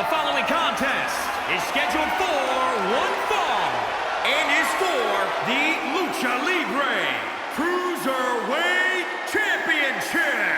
The following contest is scheduled for one fall and is for the Lucha Libre Cruiserweight Championship.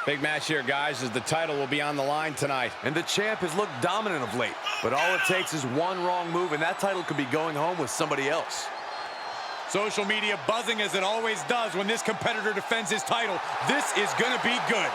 Big match here, guys, as the title will be on the line tonight. And the champ has looked dominant of late. But all it takes is one wrong move, and that title could be going home with somebody else. Social media buzzing as it always does when this competitor defends his title. This is going to be good.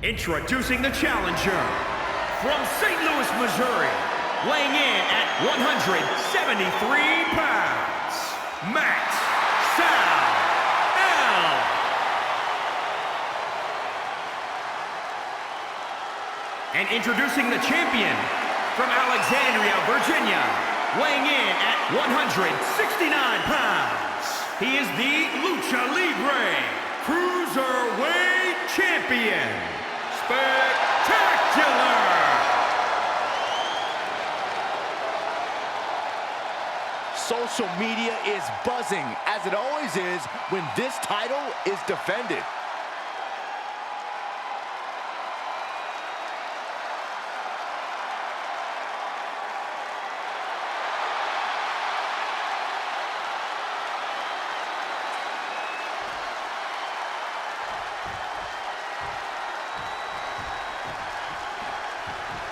Introducing the challenger from St. Louis, Missouri, weighing in at 173 pounds, Matt Sal. And introducing the champion from Alexandria, Virginia, weighing in at 169 pounds. He is the Lucha Libre Cruiserweight Champion. Spectacular! Social media is buzzing, as it always is when this title is defended.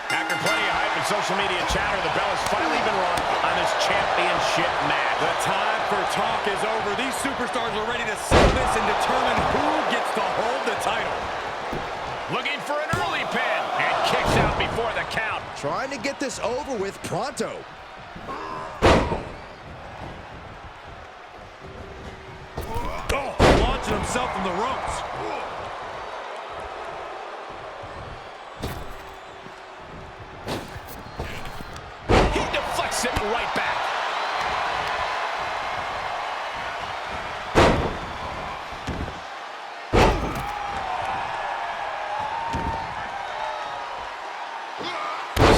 After plenty of hype and social media chatter, the bell has finally been rung on this championship match. The time for talk is over. These superstars are ready to settle this and determine who gets to hold the title. Looking for an early pin and kicks out before the count. Trying to get this over with pronto. Oh, launching himself from the ropes. It right back.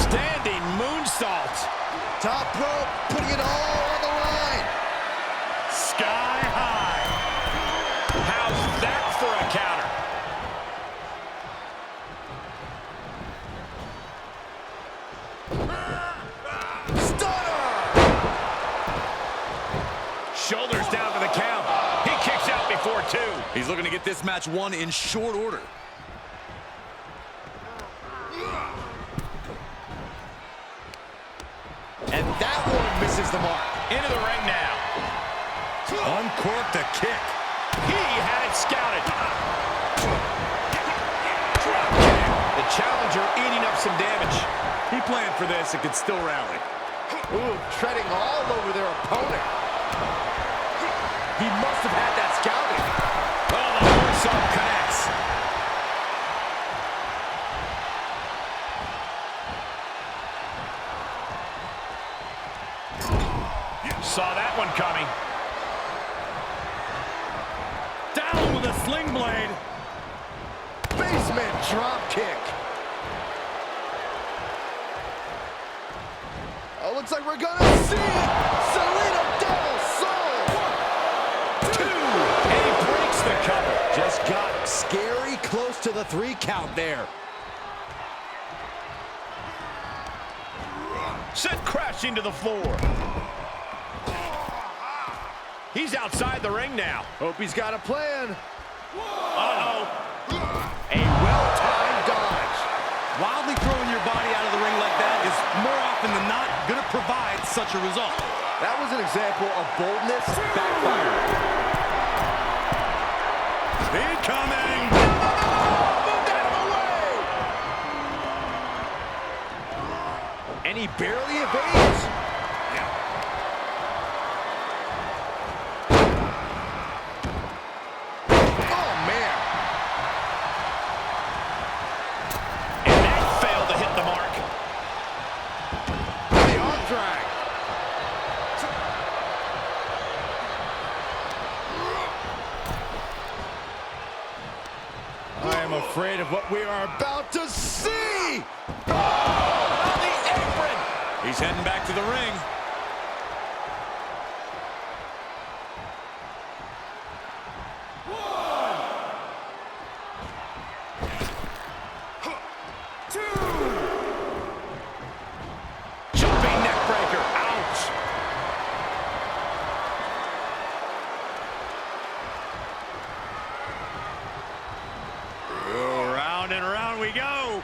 Standing moonsault. Top rope, putting it all on the line. Sky high. How's that for a counter? Shoulders down for the count. He kicks out before two. He's looking to get this match won in short order. And that one misses the mark. Into the ring now. Uncork the kick. He had it scouted. Drop kick. The challenger eating up some damage. He planned for this and could still rally. Ooh, treading all over their opponent. He must have had that scouted. Oh, the moonsault connects. Saw that one coming. sling blade. Basement drop kick. Oh, looks like we're gonna see it. Selena Del Sol. 2. And he breaks the cover. Just got scary close to the 3 count there. Sent crashing to the floor. He's outside the ring now. Hope he's got a plan. Uh-oh. A well-timed dodge. Wildly throwing your body out of the ring like that is more often than not going to provide such a result. That was an example of boldness backfiring. Incoming! Moved out of the way! And he barely evades. Oh, man. And that failed to hit the mark. The arm drag. I am afraid of what we are About to see. On the apron. He's heading back to the ring. Jumping neck breaker. Ouch. Oh, round and round we go.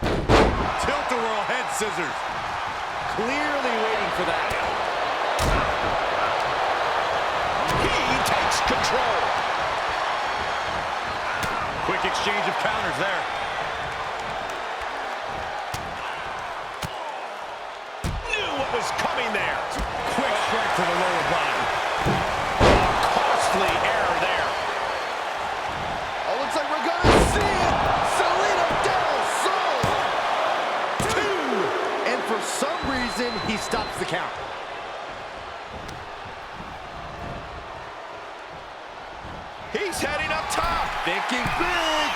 Tilt-a-whirl head scissors. Clearly waiting for that. He takes control. Quick exchange of counters there. Knew what was coming there. Quick strike to the lower body. Costly error there. Oh, looks like we're gonna see it. Selena Del Sol. 2. And for some reason, he stops the count. He's heading up top. Thinking big.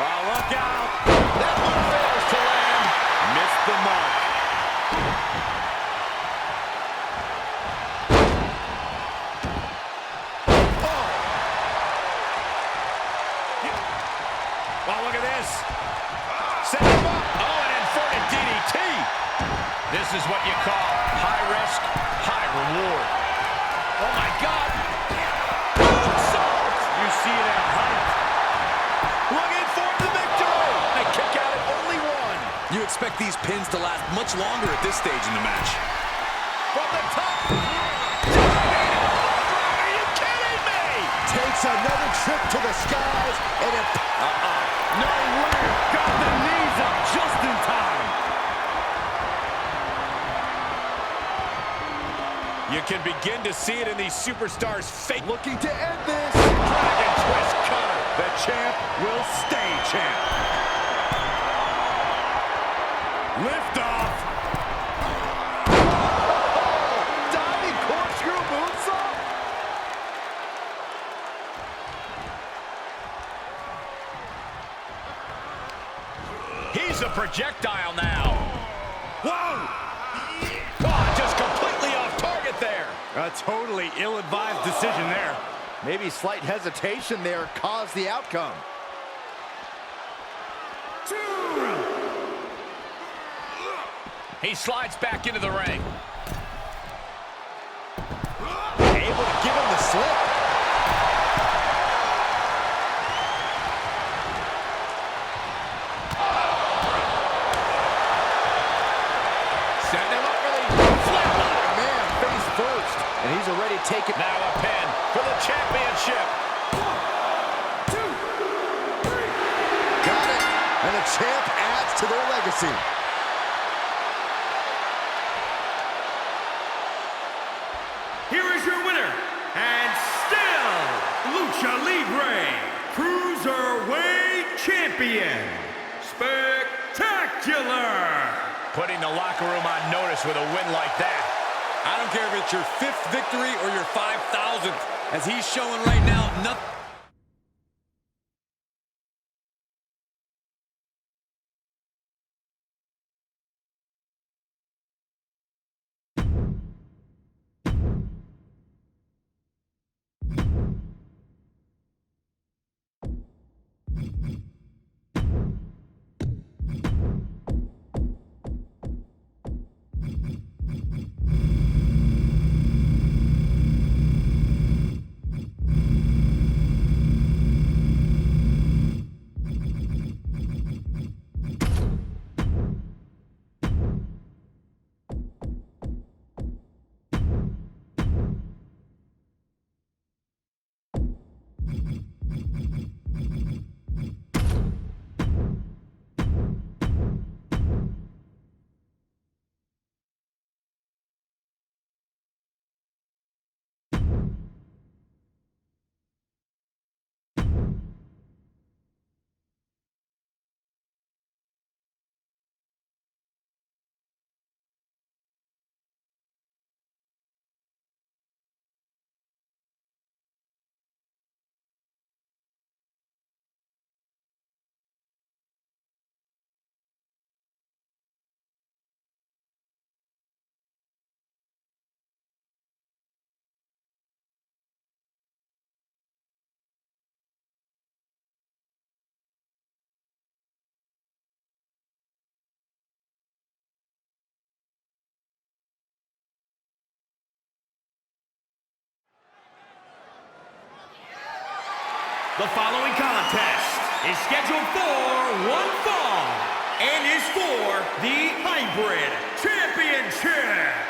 Oh, look out. That one fails to land. Missed the mark. Oh, look at this. Set him up. Oh, an inverted DDT. This is what you call high risk, high reward. Oh, my God. You see it at height. Looking for the victory. They kick out at only 1. You expect these pins to last much longer at this stage in the match. From the top. Are you kidding me? Takes another trip to the skies. And it... No way. Got the knees up just in time. You can begin to see it in these superstars' face. Looking to end this. Dragon twist cutter. The champ will stay champ. Lift off. Diving corkscrew moonsault. He's a projectile now. Whoa. Oh, just completely off target there. A totally ill-advised decision there. Maybe slight hesitation there caused the outcome. 2. He slides back into the ring. Able to give him the slip. Setting him up for the flatline. Man, face first. And he's already taken... Now a pin for the championship. 1, 2, 3. Got it. And the champ adds to their legacy. Here is your winner, and still Lucha Libre Cruiserweight Champion, Spectacular! Putting the locker room on notice with a win like that. I don't care if it's your 5th victory or your 5,000th. As he's showing right now, nothing. The following contest is scheduled for one fall and is for the Hybrid Championship.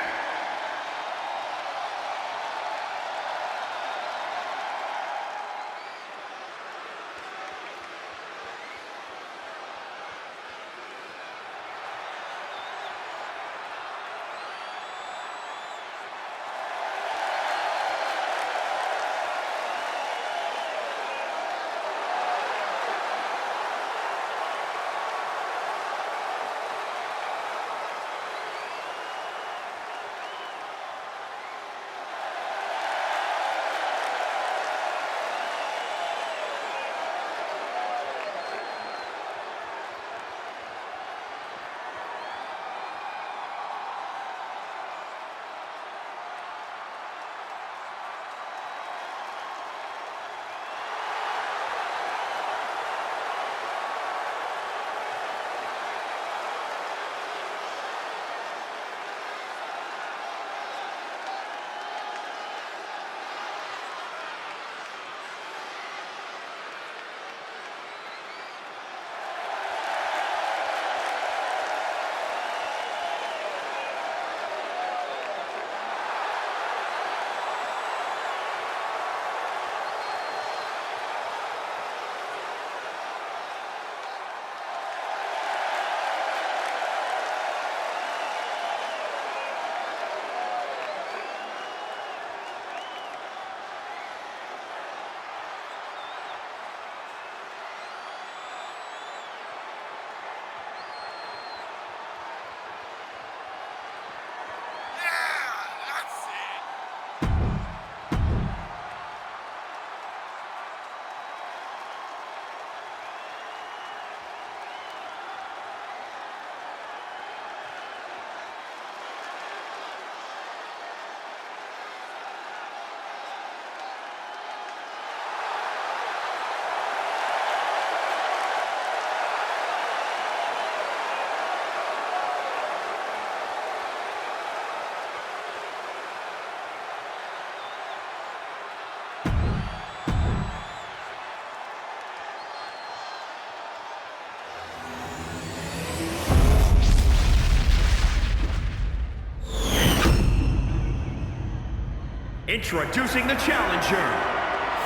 Introducing the challenger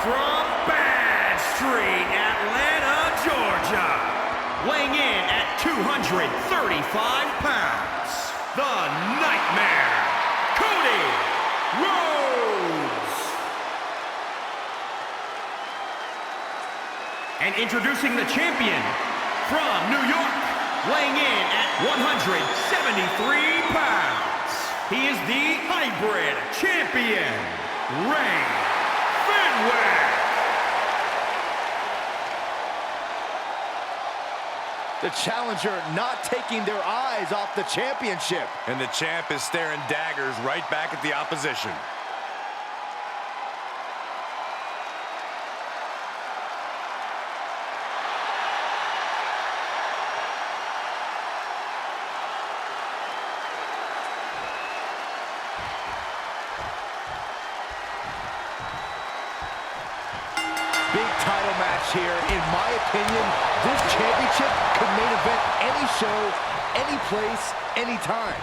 from Bad Street, Atlanta, Georgia. Weighing in at 235 pounds, the Nightmare, Cody Rhodes. And introducing the champion from New York, weighing in at 173 pounds. He is the Hybrid Champion, Ray Fenwick. The challenger not taking their eyes off the championship. And the champ is staring daggers right back at the opposition. Big title match here. In my opinion, this championship could main event any show, any place, any time.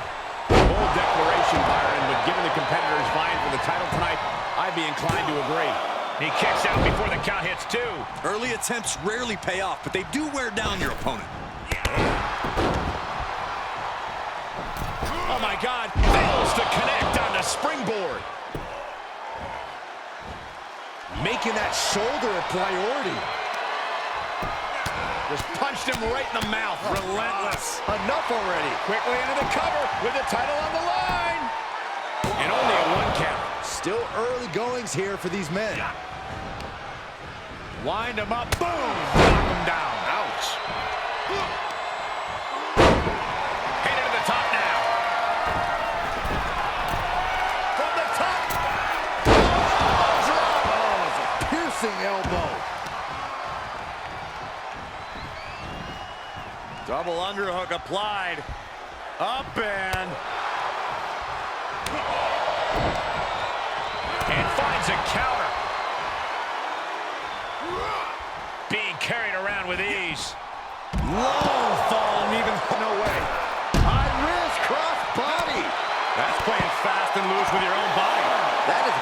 Bold declaration, Byron, but given the competitors vying for the title tonight, I'd be inclined to agree. He kicks out before the count hits two. Early attempts rarely pay off, but they do wear down your opponent. Oh my God, fails to connect on the springboard. Making that shoulder a priority. Just punched him right in the mouth. Relentless. Enough already. Quickly into the cover with the title on the line. And only a one count. Still early goings here for these men. Wind him up. Boom. Knock him down. Ouch. Headed to the top now. From the top. Oh, drop. Oh, it's a piercing elbow. Double underhook applied. Up and finds a counter. knees. Low fall and even no way. High risk cross body. That's playing fast and loose with your own body. That is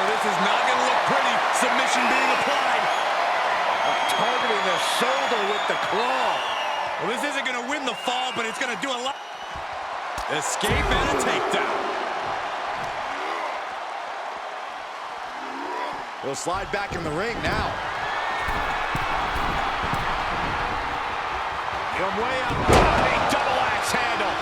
This is not going to look pretty. Submission being applied. targeting the shoulder with the claw. Well, this isn't going to win the fall, but it's going to do a lot. Escape and a takedown. He'll slide back in the ring now. From way up, a double axe handle.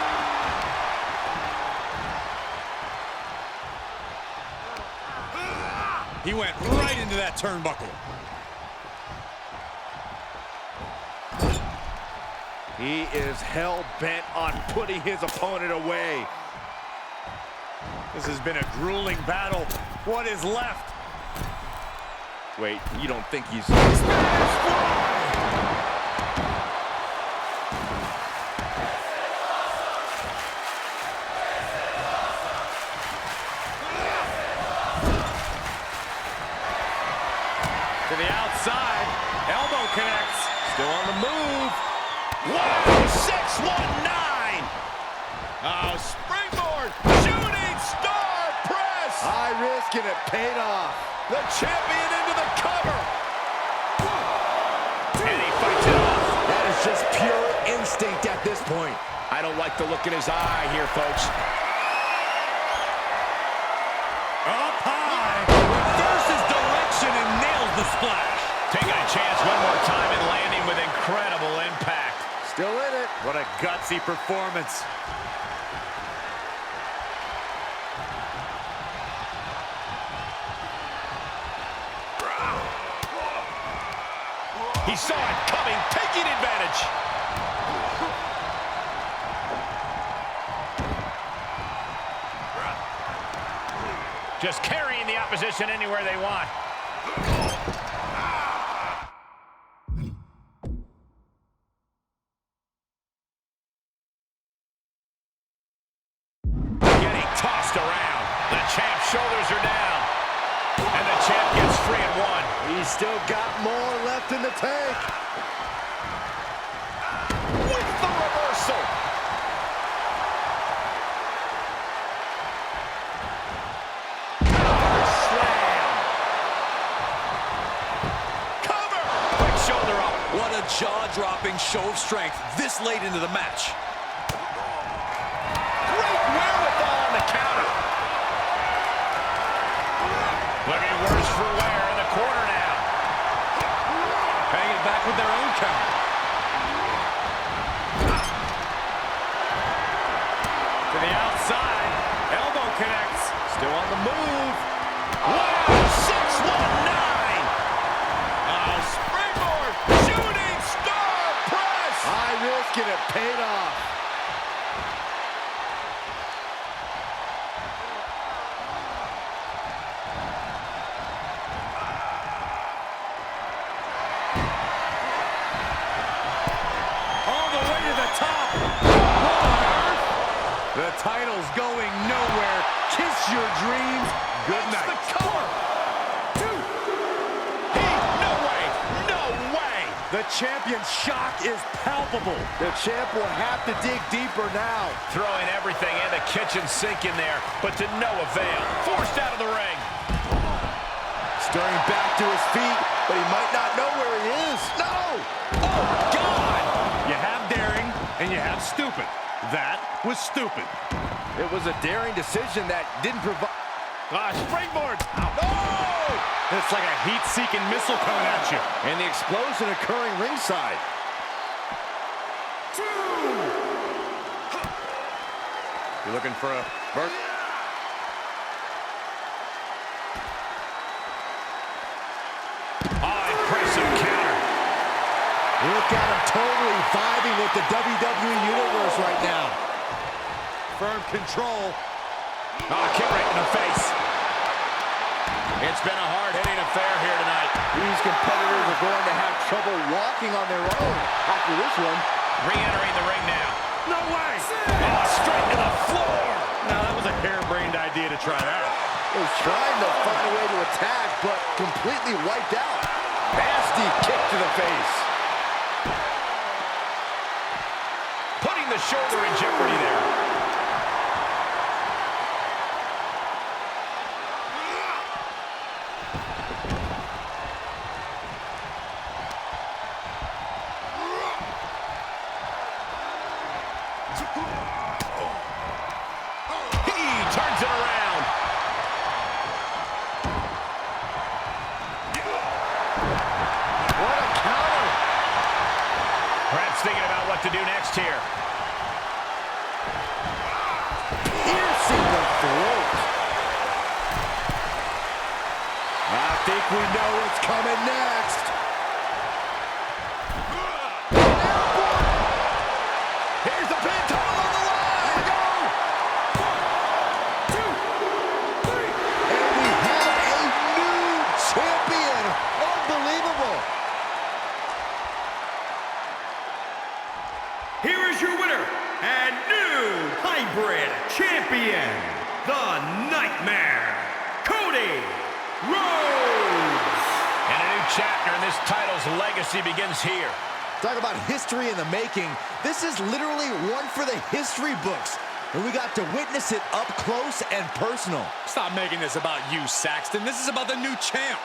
He went right into that turnbuckle. He is hell-bent on putting his opponent away. This has been a grueling battle. What is left? Wait, you don't think he's... To the outside. Elbow connects. Still on the move. Wow, 619. Oh, springboard, shooting star press. High risk and it paid off. The champion into the cover. And he fights it off. That is just pure instinct at this point. I don't like the look in his eye here, folks. Up high. Reverses direction and nails the splash. Taking a chance one more time and landing with incredible impact. Still in it. What a gutsy performance. He saw it coming, taking advantage. Just carrying the opposition anywhere they want. Getting tossed around. The champ's shoulders are down. And the champ gets free at one. He's still got more left in the tank. With the reversal. Slam. Cover. Quick shoulder up. What a jaw-dropping show of strength this late into the match. Great wherewithal on the counter. Looking worse for wear in the corner now. Paying it back with their own counter. To the outside. Elbow connects. Still on the move. Wow, 619. Springboard, shooting star press. High risk and it paid off. All the way to the top. What on earth? The title's going nowhere. Kiss your dreams. Good Makes night. the cover. No way, no way. The champion's shock is palpable. The champ will have to dig deeper now. Throwing everything and the kitchen sink in there, but to no avail. Forced out of the ring. Stirring back to his feet, but he might not know where he is. No! Oh, God. You have daring and you have stupid. That was stupid. It was a daring decision that didn't provide... Springboard. No! It's like a heat-seeking missile coming at you. And the explosion occurring ringside. You're looking for a burst. Oh, impressive counter. Look at him totally vibing with the WWE Universe right now. Firm control. Oh, kick right in the face. It's been a hard-hitting affair here tonight. These competitors are going to have trouble walking on their own after this one. Re-entering the ring now. No way! Oh, straight to the floor. Now, that was a harebrained idea to try that. He was trying to find a way to attack, but completely wiped out. Nasty kick to the face. shoulder in jeopardy there. He turns it around. What a counter. Perhaps thinking about what to do next here. Piercing the throat. I think we know what's coming next. Here's the pin, title on the line. Go. 1, 2, 3. And we have a new champion. Unbelievable. Here is your winner and new hybrid champion, the Nightmare, Cody Rhodes. And a new chapter in this title's legacy begins here. Talk about history in the making. This is literally one for the history books. And we got to witness it up close and personal. Stop making this about you, Saxton. This is about the new champ.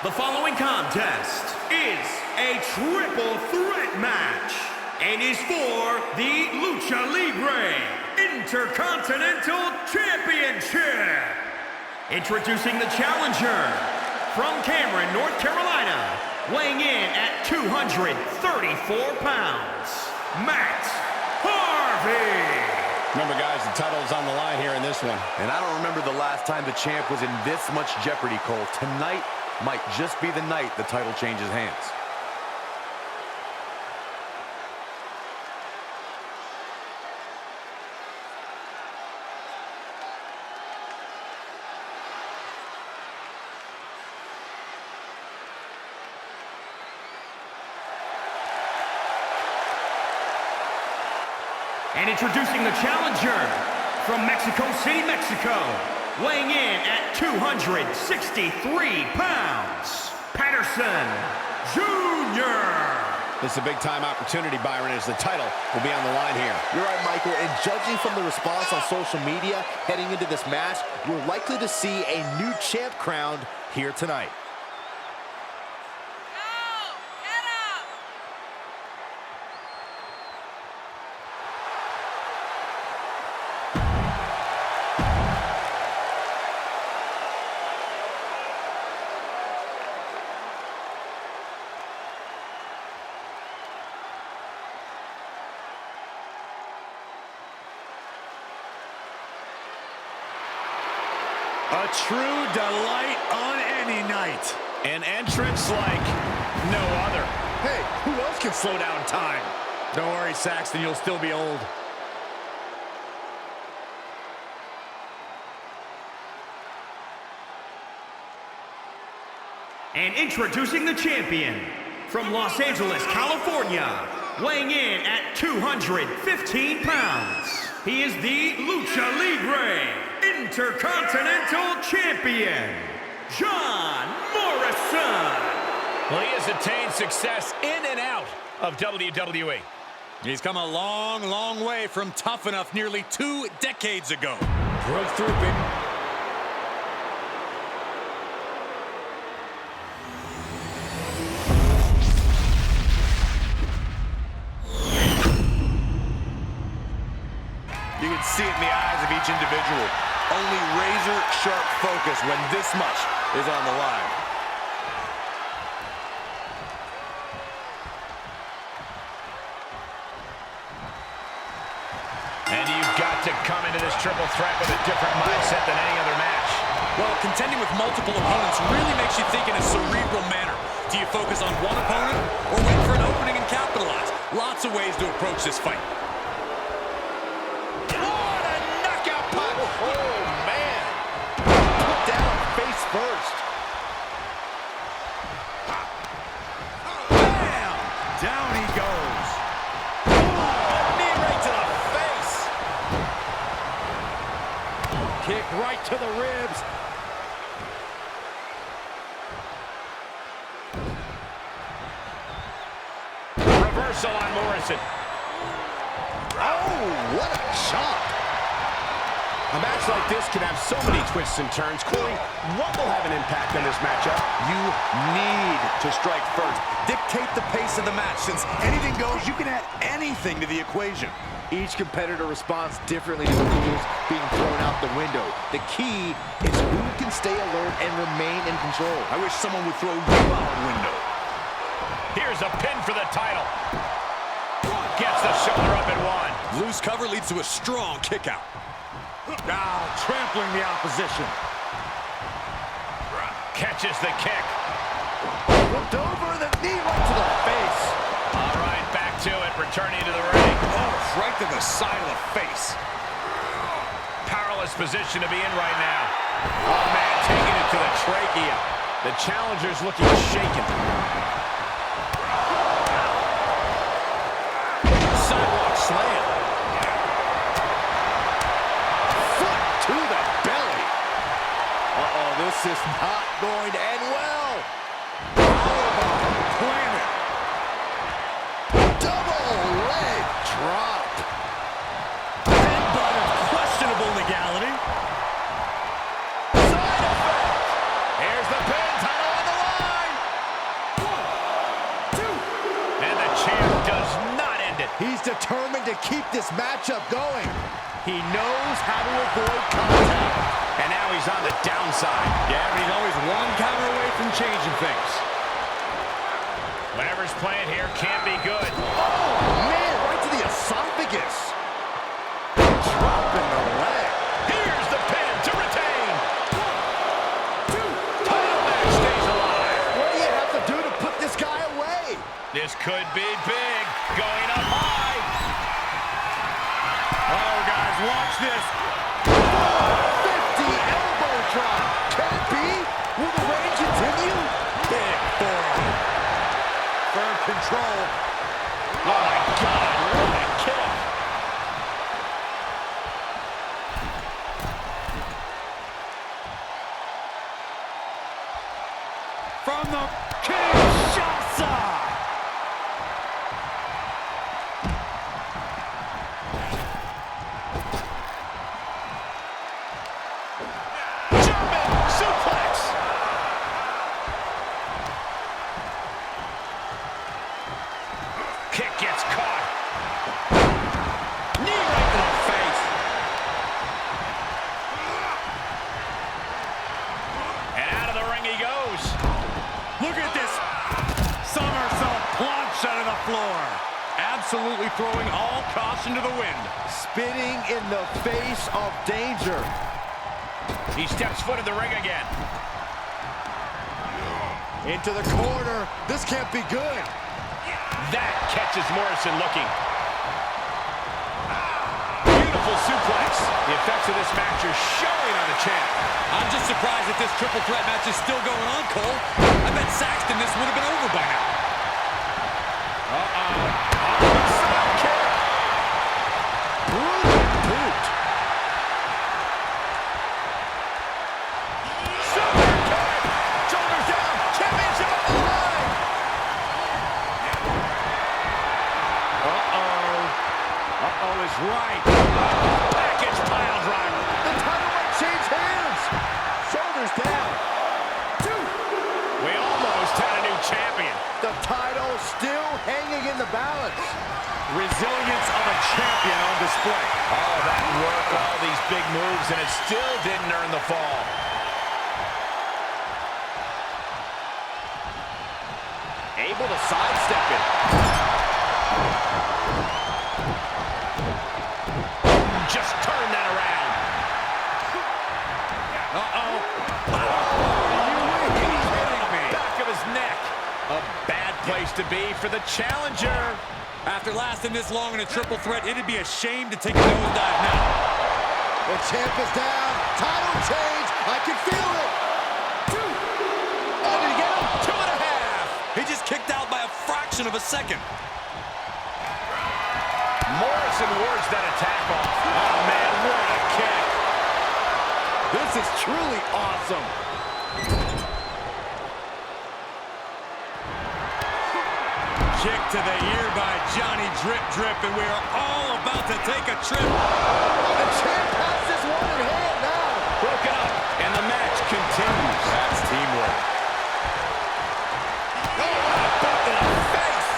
The following contest is a triple threat match and is for the Lucha Libre Intercontinental Championship. Introducing the challenger from Cameron, North Carolina, weighing in at 234 pounds, Matt Harvey. Remember, guys, the title's on the line here in this one. And I don't remember the last time the champ was in this much jeopardy, Cole. Tonight might just be the night the title changes hands. And introducing the challenger from Mexico City, Mexico, weighing in at 263 pounds, Patterson Jr. This is a big-time opportunity, Byron, as the title will be on the line here. You're right, Michael, and judging from the response on social media heading into this match, we're likely to see a new champ crowned here tonight. A true delight on any night. An entrance like no other. Hey, who else can slow down time? Don't worry, Saxton, you'll still be old. And introducing the champion from Los Angeles, California, weighing in at 215 pounds. He is the Lucha Libre Intercontinental Champion, John Morrison. Well, he has attained success in and out of WWE. He's come a long, long way from Tough Enough nearly 2 decades ago. Broke through, baby. You can see it in the eyes of each individual. Only razor-sharp focus when this much is on the line. And you've got to come into this triple threat with a different mindset than any other match. Well, contending with multiple opponents really makes you think in a cerebral manner. Do you focus on one opponent or wait for an opening and capitalize? Lots of ways to approach this fight. First. Bam! Down he goes. Knee right to the face. Kick right to the ribs. Reversal on Morrison. Oh, what a chop. A match like this can have so many twists and turns. Corey, what will have an impact on this matchup? You need to strike first. Dictate the pace of the match. Since anything goes, you can add anything to the equation. Each competitor responds differently to the rules being thrown out the window. The key is who can stay alert and remain in control. I wish someone would throw you out the window. Here's a pin for the title. Gets the shoulder up at one. Loose cover leads to a strong kick out. Now trampling the opposition. Catches the kick. Flipped over, the knee right to the face. All right, back to it, returning to the ring. Oh, right to the side of the face. Powerless position to be in right now. Oh, man, taking it to the trachea. The challenger's looking shaken. Sidewalk slam. To the belly. Uh-oh, this is not going to end well. Powerbomb planted. Double leg drop. Headbutt of questionable legality. Side effect. Here's the pin, title on the line. 1, 2. And the champ does not end it. He's determined to keep this matchup going. He knows how to avoid contact. And now he's on the downside. Yeah, but he's always one counter away from changing things. Whatever's playing here can't be good. Oh, man, right to the esophagus. Dropping the leg. Here's the pin to retain. 1, 2. Title match stays alive. What do you have to do to put this guy away? This could be big. Going up high. Oh, guys, watch this. 50 elbow drop. Can it be? Will the reign continue? Big forearm. Firm control. Oh, my God. What a kick. Kinshasa! German suplex. Kick gets caught. Knee right to the face. And out of the ring he goes. Look at this somersault plunge out of the floor. Absolutely throwing all caution to the wind. Spitting in the face of danger. He steps foot in the ring again. Into the corner. This can't be good. That catches Morrison looking. Beautiful suplex. The effects of this match are showing on the champ. I'm just surprised that this triple threat match is still going on, Cole. I bet Saxton this would have been over by now. Is right. Package pile driver. The title might change hands. Shoulders down. We almost had a new champion. The title still hanging in the balance. Resilience of a champion on display. All that work, all these big moves, and it still didn't earn the fall. Able to sidestep it. Just turn that around. Back of his neck. A bad place to be for the challenger. After lasting this long in a triple threat, it'd be a shame to take a nosedive now. The champ is down. Title change. I can feel it. Oh, did he get him? 2.5. He just kicked out by a fraction of a second. Morrison wards that attack off. Oh, man, what a kick. This is truly awesome. Kick to the ear by Johnny Drip Drip, and we are all about to take a trip. The champ has this one in hand now. Broken up, and the match continues. That's teamwork. Boot in the face.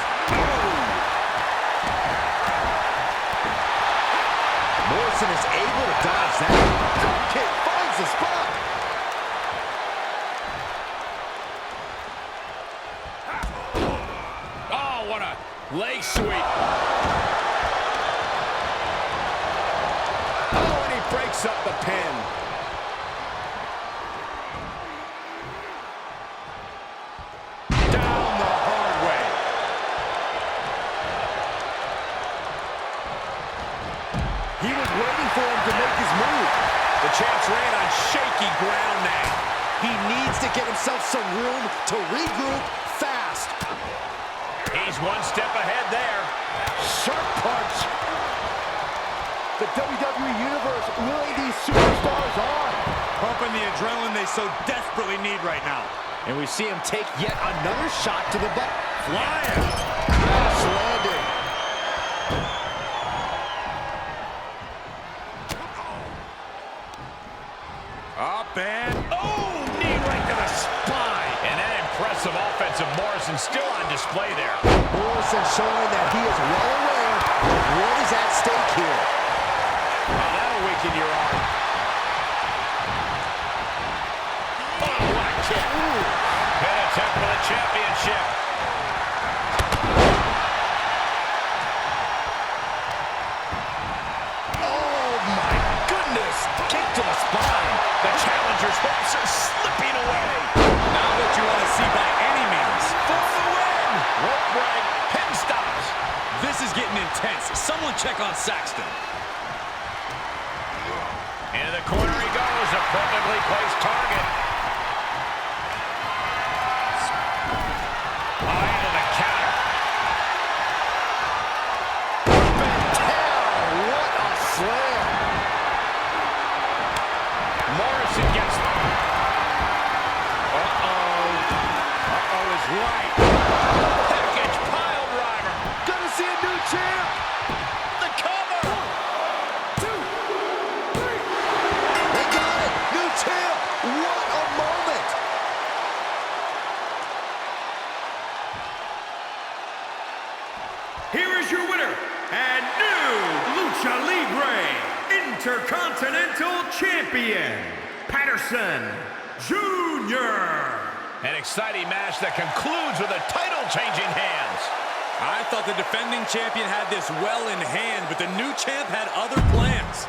Morrison is able to dodge that. Drop kick finds the spot. Oh, what a leg sweep. Oh, and he breaks up the pin. Down the hard way. He was waiting for him to make his move. The champ's ran on shaky ground now. He needs to get himself some room to regroup fast. He's one step ahead there. Sharp punch. The WWE Universe willing these superstars on. Pumping the adrenaline they so desperately need right now. And we see him take yet another shot to the butt. Flying. Crash landing. Up and... Oh, knee right to the spine. And that impressive offensive Morrison still on display there. Morrison showing that he is well aware of what is at stake here. Oh, that'll weaken your arm. Oh, what a kick. Pin attempt for the championship. Oh my goodness. Kick to the spine. The challenger's hopes are slipping away. Not what you want to see by any means. For the win. Rope break. Pin stops. This is getting intense. Someone check on Saxton. Into the corner he goes. A perfectly placed target. Oh, into the counter. What a slam. Morrison gets... Uh-oh. Uh-oh, right. Package pile driver. Gonna see a new champ. The cover. 1, 2, 3. They got it. New champ. What a moment. Here is your winner and new Lucha Libre Intercontinental Champion, Patterson Jr. An exciting match that concludes with a title changing hands. I thought the defending champion had this well in hand, but the new champ had other plans.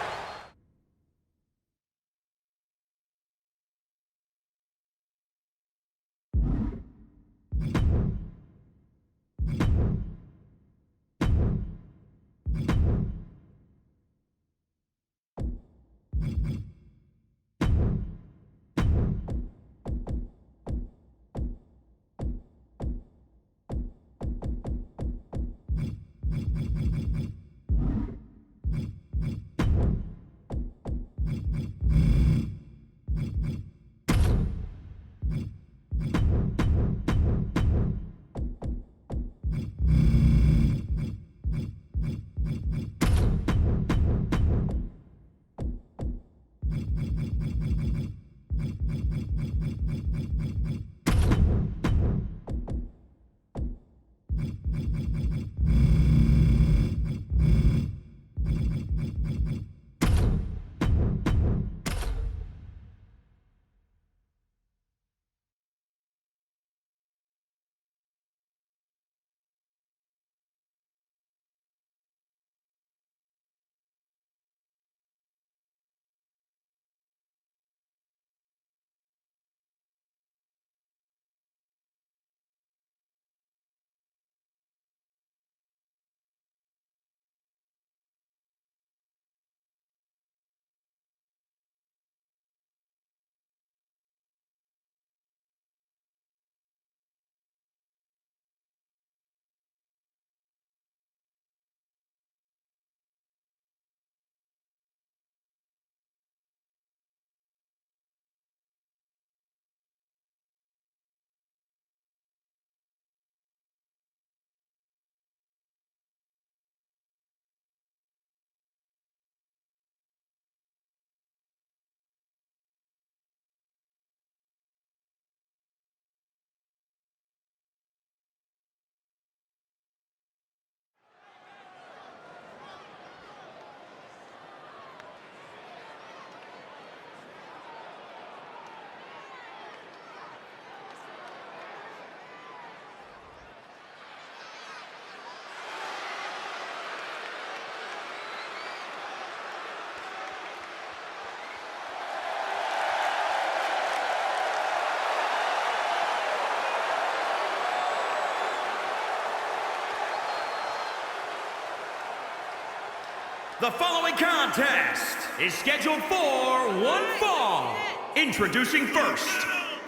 The following contest is scheduled for one fall. Introducing first,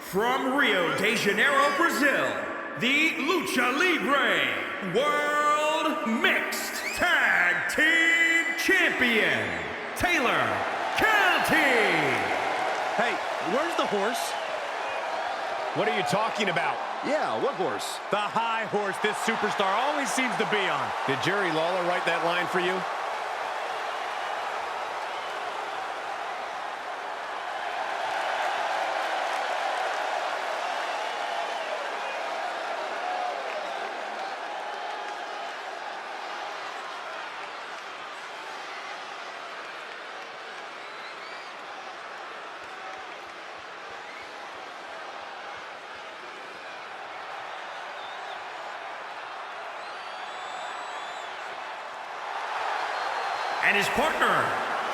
from Rio de Janeiro, Brazil, the Lucha Libre World Mixed Tag Team Champion, Taylor County. Hey, where's the horse? What are you talking about? Yeah, what horse? The high horse this superstar always seems to be on. Did Jerry Lawler write that line for you? And his partner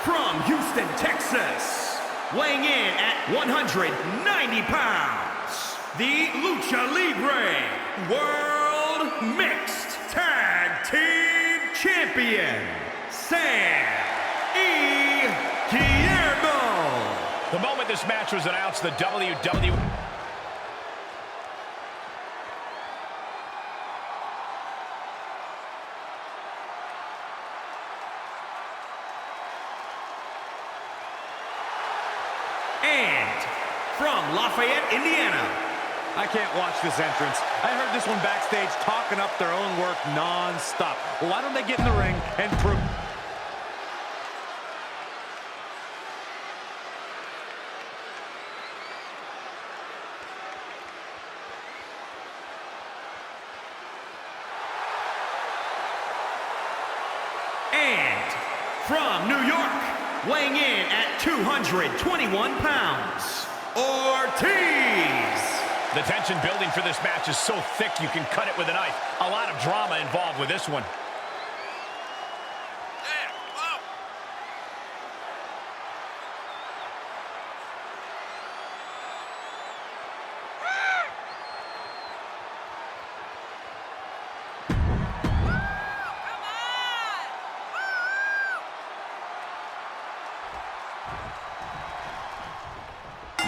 from Houston, Texas, weighing in at 190 pounds, the Lucha Libre World Mixed Tag Team Champion, San Guillermo. The moment this match was announced, the WWE... And from Lafayette, Indiana, I can't watch this entrance. I heard this one backstage talking up their own work non-stop. Well, why don't they get in the ring and prove... And from New York, weighing in at 221 pounds, Ortiz. The tension building for this match is so thick you can cut it with a knife. A lot of drama involved with this one.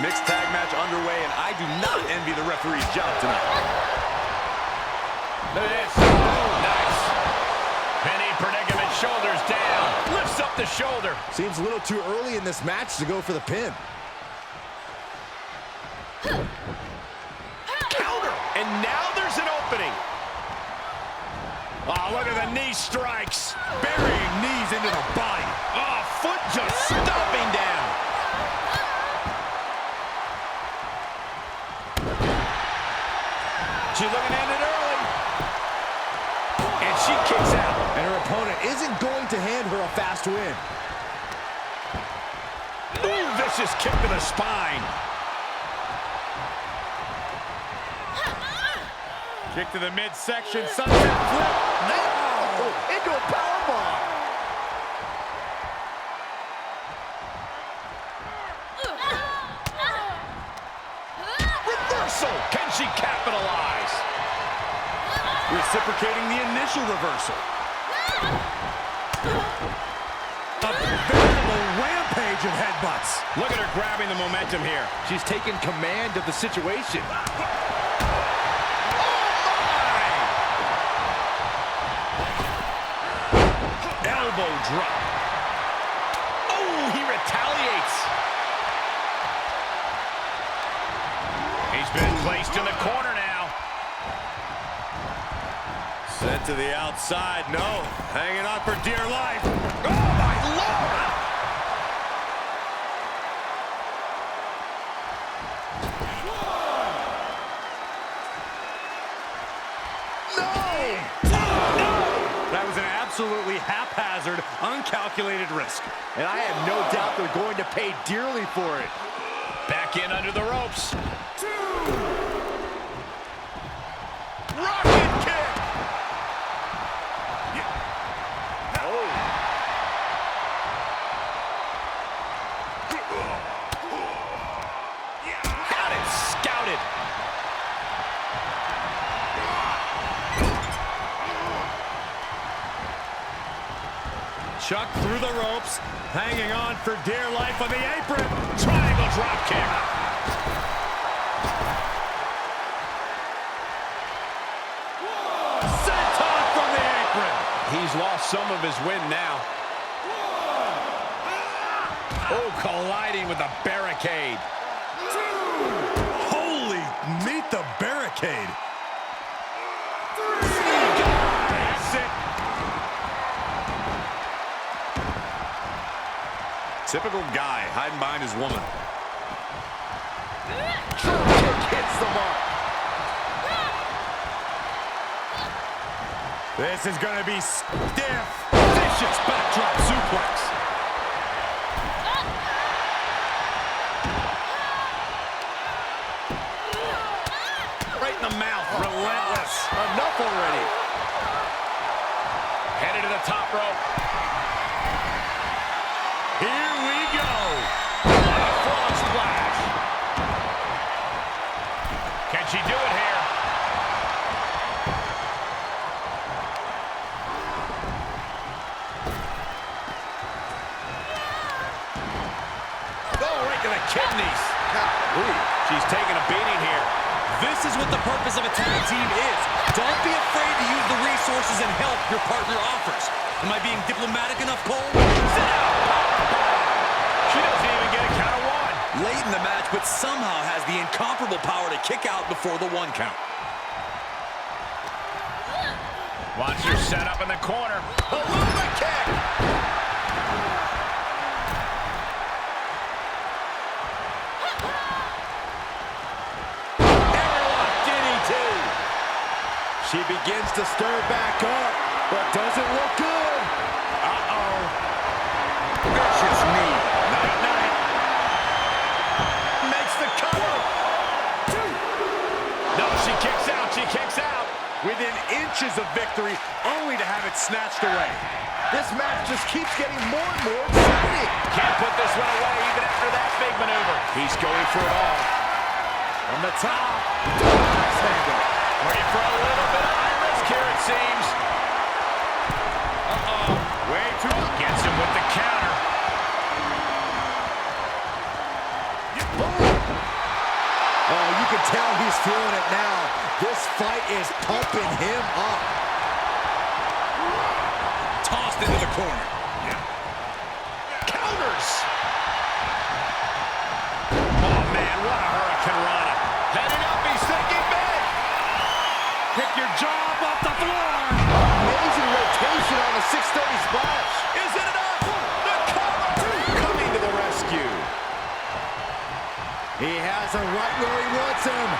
Mixed tag match underway, and I do not envy the referee's job tonight. Look at this. Oh, nice. Penny predicament, shoulders down. Lifts up the shoulder. Seems a little too early in this match to go for the pin. Counter. And now there's an opening. Oh, look at the knee strikes. Burying knees into the body. Oh, foot just stomping down. She's looking at it early. And she kicks out. And her opponent isn't going to hand her a fast win. Ooh, vicious kick to the spine. Kick to the midsection, sunset flip. No! Into a powerbomb. Reversal. Can she capitalize? Reciprocating the initial reversal. A veritable rampage of headbutts. Look at her grabbing the momentum here. She's taken command of the situation. Elbow drop. Oh, he retaliates. He's been placed in the corner now. Sent to the outside, no. Hanging on for dear life. Oh, my Lord! That was an absolutely haphazard, uncalculated risk. And I have no doubt they're going to pay dearly for it. Back in under the ropes. Rocket kick! Got it scouted. Chuck through the ropes, hanging on for dear life on the apron. Triangle drop kick. Senton from the apron. He's lost some of his wind now. Oh, colliding with the barricade. Holy, meet the barricade. That's it. Typical guy hiding behind his woman. Kick hits the mark. This is going to be stiff. Vicious backdrop suplex. Right in the mouth. Relentless. Enough already. Headed to the top rope. Here we go. On a frog splash. Can she do it here? Oh, right to the kidneys. Ooh, she's taking a beating here. This is what the purpose of a tag team is. Don't be afraid to use the resources and help your partner offers. Am I being diplomatic enough, Cole? Sit out. She doesn't even get a count of one. late in the match, but somehow has the incomparable power to kick out before the 1 count. Watch her set up in the corner. Lucha kick. Airlock DDT. She begins to stir back up, but doesn't look good. Uh-oh. Vicious knee. Night-night. Makes the cover. No, she kicks out. She kicks out. Within inches of victory, only to have it snatched away. This match just keeps getting more and more exciting. Can't put this one away even after that big maneuver. He's going for it all. From the top. Ready for a little bit of high risk here, it seems. Uh-oh. Way too long. Gets him with the counter. Oh, you can tell he's feeling it now. This fight is pumping him up. Tossed into the corner. Counters. Oh, man, what a hurricane rana. Heading up, he's thinking big. Pick your jaw up off the floor. Amazing rotation on the 630 splash. Is it enough? The cover. Coming to the rescue. He has him right where he wants him.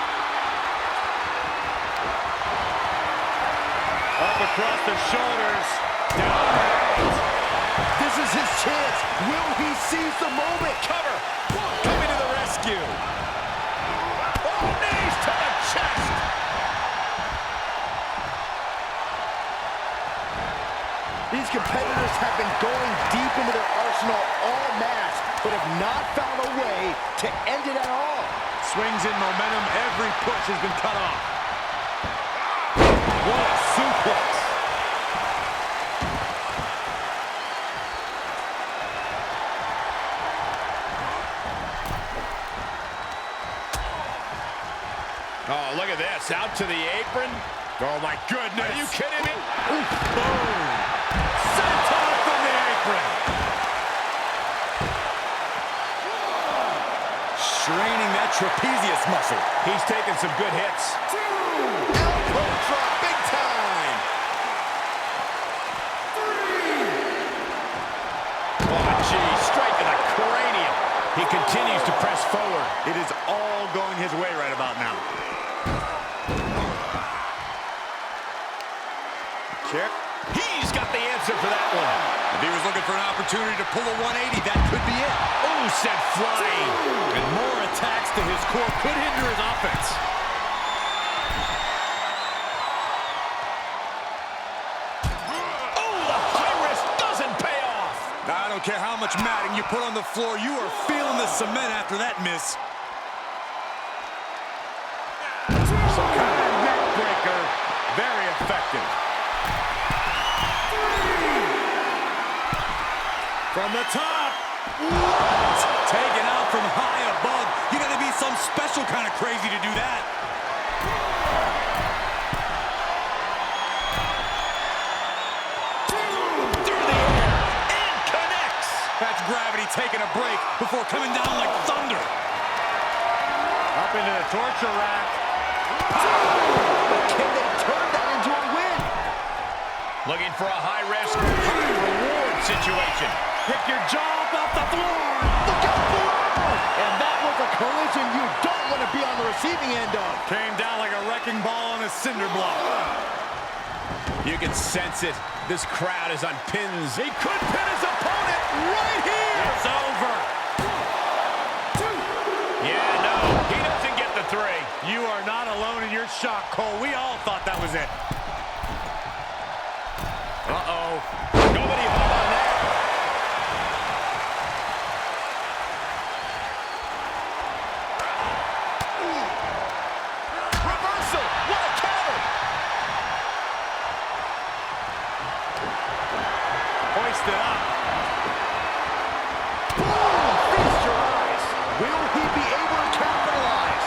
Up across the shoulders. Down. This is his chance. Will he seize the moment? Cover. Coming to the rescue. Oh, knees to the chest. These competitors have been going deep into their arsenal all match, but have not found a way to end it at all. Swings in momentum. Every push has been cut off. What a suplex. Oh, look at this. Out to the apron. Oh, my goodness. Are you kidding me? Boom. Senton from the apron. Straining that trapezius muscle. He's taking some good hits. Elbow drop, big time. Oh, gee, straight to the cranium. He continues to press forward. It is all going his way right about now. Kick. He's got the answer for that one. If he was looking for an opportunity to pull a 180, that could be it. Oh, sent flying. And more attacks to his core could hinder his offense. Oh, the high risk doesn't pay off. I don't care how much matting you put on the floor, you are feeling the cement after that miss. Some kind of neck breaker. Very effective. From the top. Taken out from high above. You gotta be some special kind of crazy to do that. Through the air. And connects. That's gravity taking a break before coming down like thunder. Up into the torture rack. Can they turn that into a win? Looking for a high risk, high reward situation. Pick your jaw up off the floor. Look out below! And that was a collision you don't want to be on the receiving end of. Came down like a wrecking ball on a cinder block. You can sense it. This crowd is on pins. He could pin his opponent right here. It's over. Yeah, no, he doesn't get the 3. You are not alone in your shock, Cole. We all thought that was it. Uh-oh. Nobody home on that. Reversal. What a counter. Hoisted up. Boom! Feast your eyes. Will he be able to capitalize?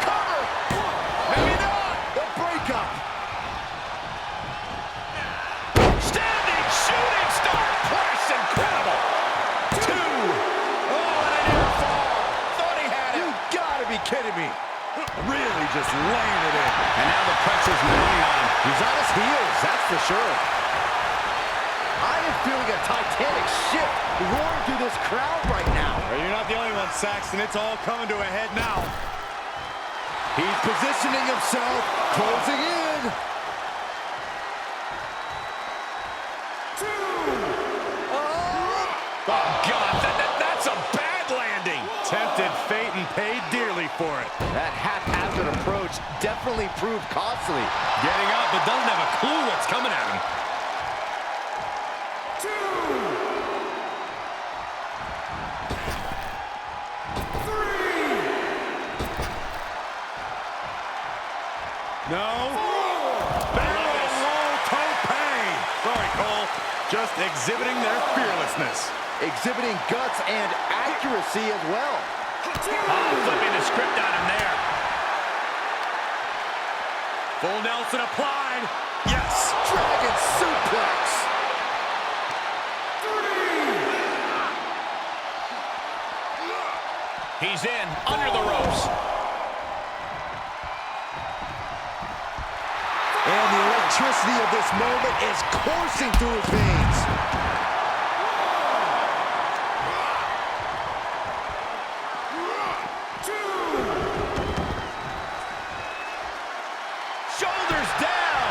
Cover! Maybe not. The breakup. Standing shot. He's on his heels, that's for sure. I am feeling a titanic shift roaring through this crowd right now. Well, you're not the only one, Saxton. It's all coming to a head now. He's positioning himself, closing in. 2. Oh, God, that's a bad landing. Tempted fate and paid dearly for it. That haphazard approach definitely proved costly. Getting up, but doesn't have a clue what's coming at him. 2. 3. No. 4. Sorry, Cole. Just exhibiting their fearlessness. Exhibiting guts and accuracy as well. Flipping the script on him there. Full Nelson applied. Yes. Dragon suplex. 3. He's in, under the ropes. And the electricity of this moment is coursing through his veins. Shoulders down.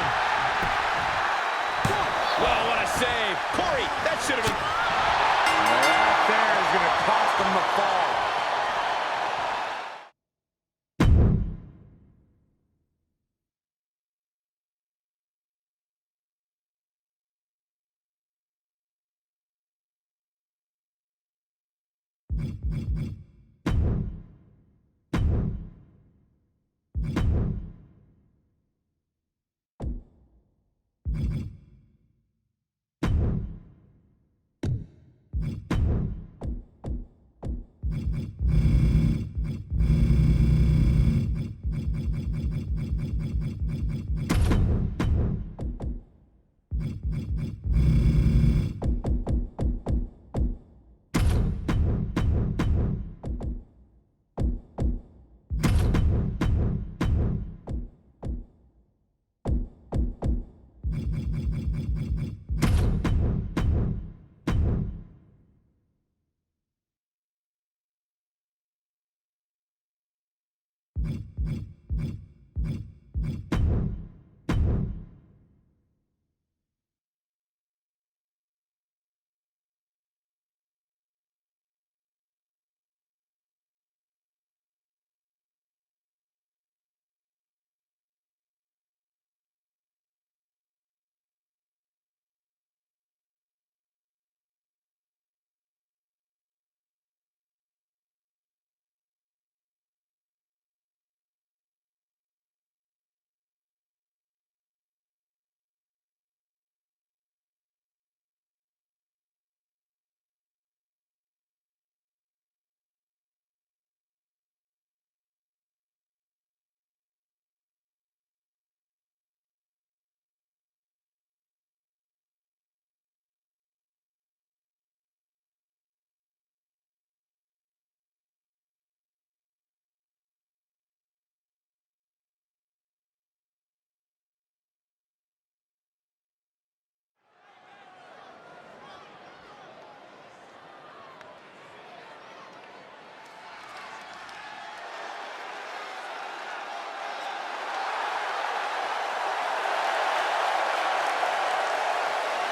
Well, what a save. Corey, that should have been... That there is going to cost them the fall.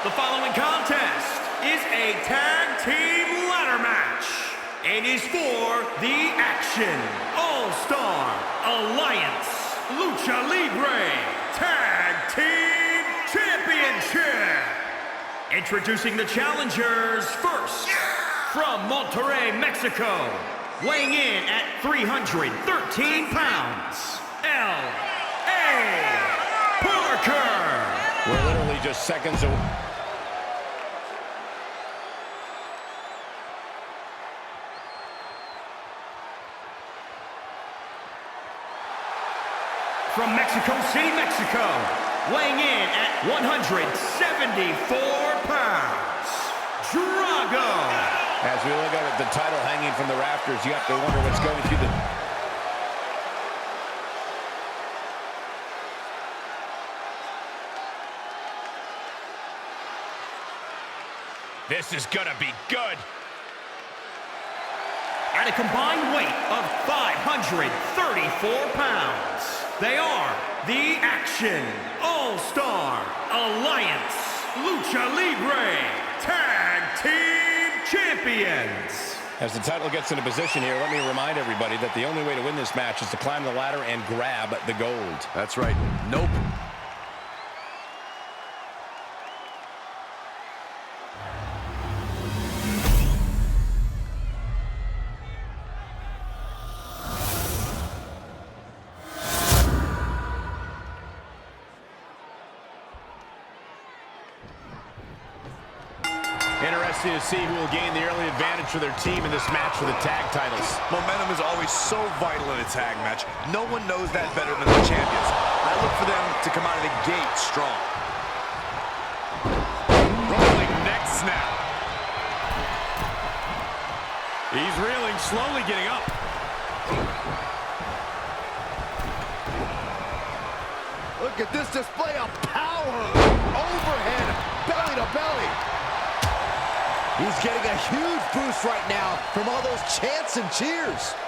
The following contest is a tag team ladder match and is for the Action All-Star Alliance Lucha Libre Tag Team Championship. Introducing the challengers first, from Monterrey, Mexico, weighing in at 313 pounds, L.A. Parker. We're literally just seconds away. From Mexico City, Mexico, weighing in at 174 pounds, Drago. As we look at the title hanging from the rafters, you have to wonder what's going through the... This is gonna be good. At a combined weight of 534 pounds, they are the Action All-Star Alliance Lucha Libre Tag Team Champions. As the title gets into position here, let me remind everybody that the only way to win this match is to climb the ladder and grab the gold. That's right. Nope. Interesting to see who will gain the early advantage for their team in this match for the tag titles. Momentum is always so vital in a tag match. No one knows that better than the champions. I look for them to come out of the gate strong. Rolling neck snap. He's reeling, slowly getting up. Look at this display of power. Overhead, belly to belly. He's getting a huge boost right now from all those chants and cheers.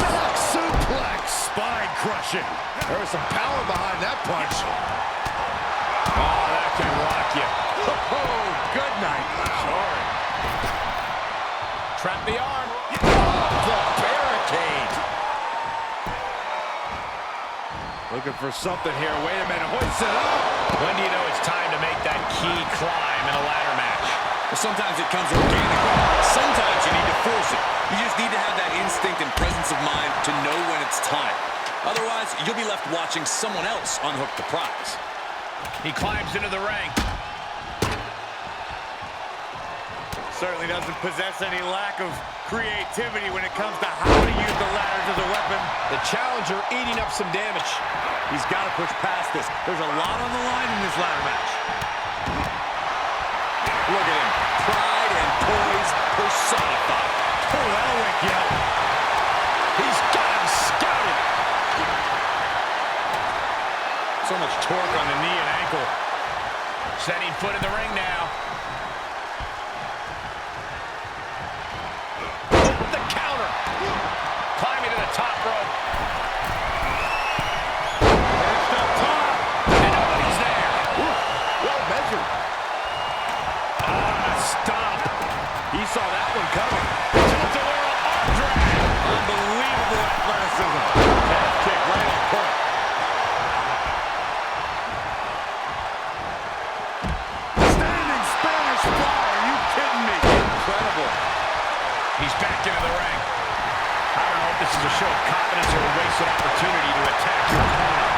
Back suplex. Spine crushing. There was some power behind that punch. Oh, that can rock you. Oh, good night. Sorry. Trap the arm. Oh, the barricade. Looking for something here. Wait a minute. Hoist it up. When do you know it's time to make that key climb in a ladder match? Well, sometimes it comes organically. Sometimes you need to force it. You just need to have that instinct and presence of mind to know when it's time. Otherwise, you'll be left watching someone else unhook the prize. He climbs into the ring. Certainly doesn't possess any lack of creativity when it comes to how to use the ladders as a weapon. The challenger eating up some damage. He's got to push past this. There's a lot on the line in this ladder match. Look at him. Pride and poise personified. Oh, that'll wake you up. He's got him scouted. So much torque on the knee and ankle. Setting foot in the ring now. The counter. Climbing to the top rope. Perched up top. And nobody's there. Well measured. Stop. He saw that one coming. Tilt-a-whirl arm drag. Unbelievable athleticism. Head kick right on point. Standing Spanish fly. Are you kidding me? Incredible. He's back into the ring. I don't know if this is a show of confidence or a wasted opportunity to attack your opponent.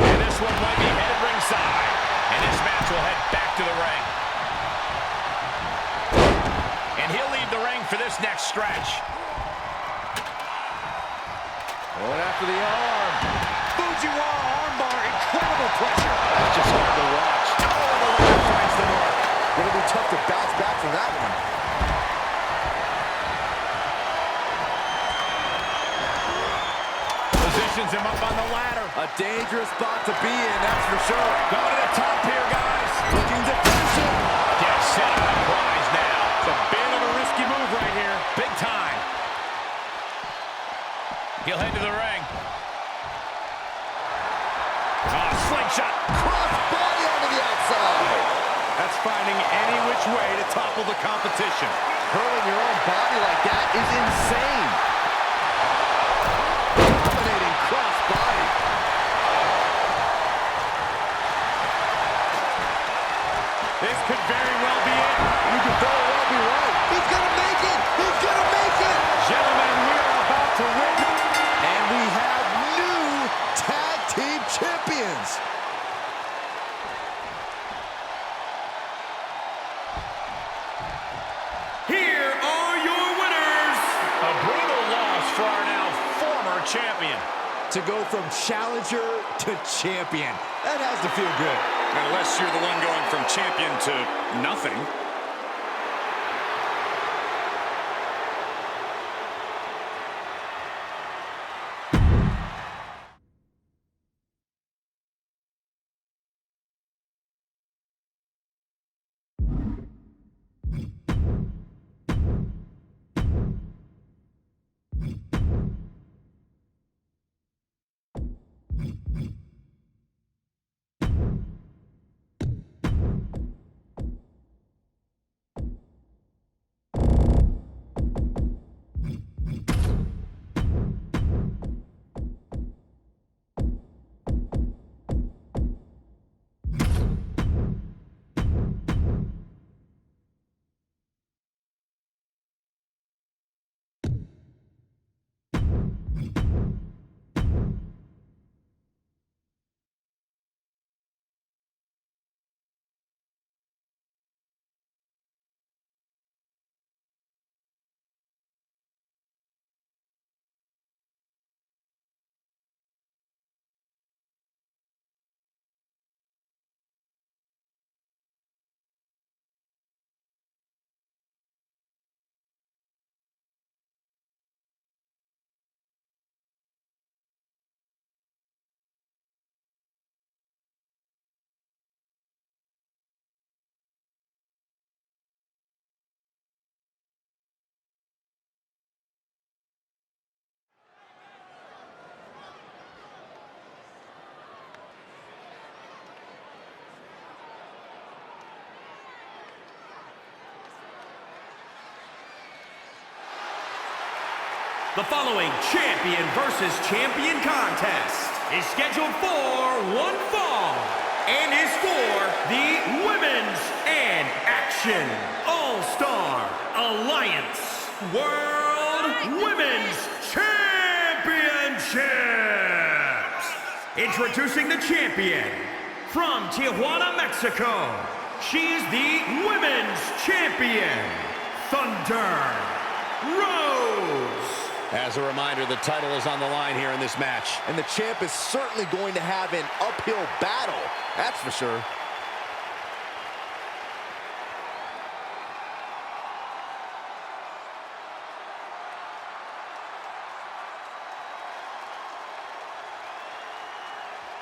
And this one might be headed ringside. And this match will head back to the ring. And he'll leave the ring for this next stretch. Going after the arm. Fujiwara armbar. Incredible pressure. That's just hard to watch. Oh, the ladder finds the mark. It'll be tough to bounce back from that one. Positions him up on the ladder. A dangerous spot to be in, that's for sure. Going to the top here, guys. Looking to finish it. Get set on the prize now. It's a bit of a risky move right here. Big time. He'll head to the ring. Oh, slingshot. Cross body onto the outside. That's finding any which way to topple the competition. Hurling your own body like that is insane. Dominating cross body. This could very well be it. You could very well be right. He's gonna make it. He's gonna make it. Gentlemen, we are about to win. And we have new tag team champions. Here are your winners. A brutal loss for our now former champion. To go from challenger to champion. That has to feel good. Unless you're the one going from champion to nothing. The following champion versus champion contest is scheduled for one fall and is for the Women's and Action All-Star Alliance World Women's Championships. Introducing the champion from Tijuana, Mexico. She's the Women's Champion, Thunder Rose. As a reminder, the title is on the line here in this match. And the champ is certainly going to have an uphill battle, that's for sure.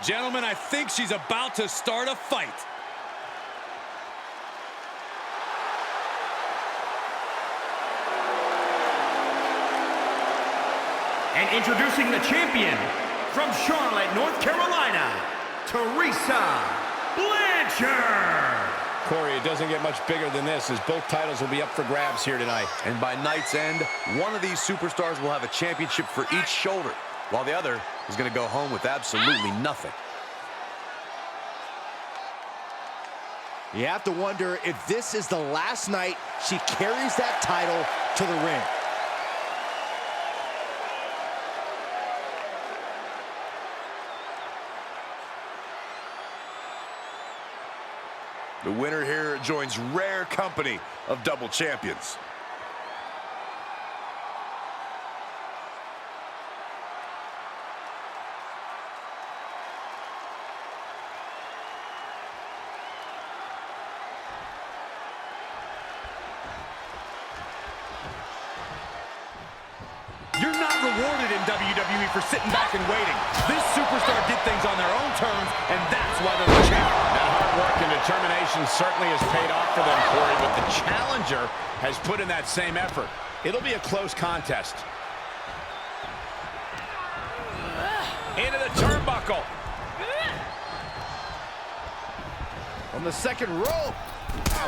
Gentlemen, I think she's about to start a fight. And introducing the champion from Charlotte, North Carolina, Teresa Blanchard. Corey, it doesn't get much bigger than this, as both titles will be up for grabs here tonight. And by night's end, one of these superstars will have a championship for each shoulder, while the other is going to go home with absolutely nothing. You have to wonder if this is the last night she carries that title to the ring. The winner here joins rare company of double champions. You're not rewarded in WWE for sitting back and waiting. This superstar did things on their own terms, and that's why they're the champion. That hard work and determination certainly has paid off for them, Corey, but the challenger has put in that same effort. It'll be a close contest. Into the turnbuckle. From the second rope,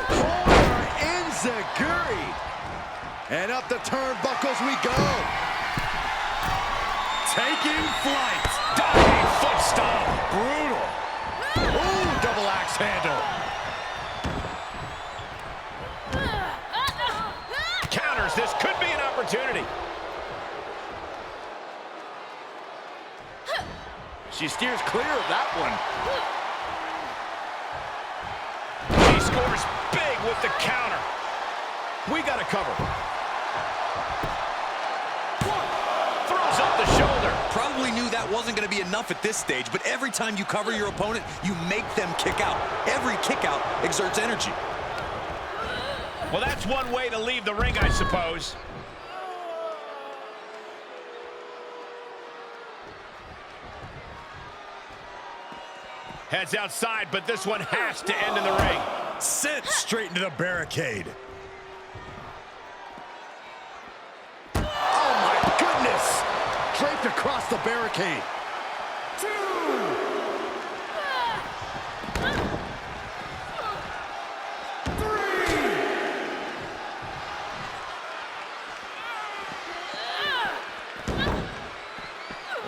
corner enziguri. And up the turnbuckles we go. Taking flight. Diving foot stomp. Brutal. Ooh, double axe handle. Counters. This could be an opportunity. She steers clear of that one. She scores big with the counter. We got to cover. Throws up the shoulder. Probably knew that wasn't going to be enough at this stage, but every time you cover your opponent, you make them kick out. Every kick out exerts energy. Well, that's one way to leave the ring, I suppose. Heads outside, but this one has to end in the ring. Sent straight into the barricade. Oh my goodness! Draped across the barricade.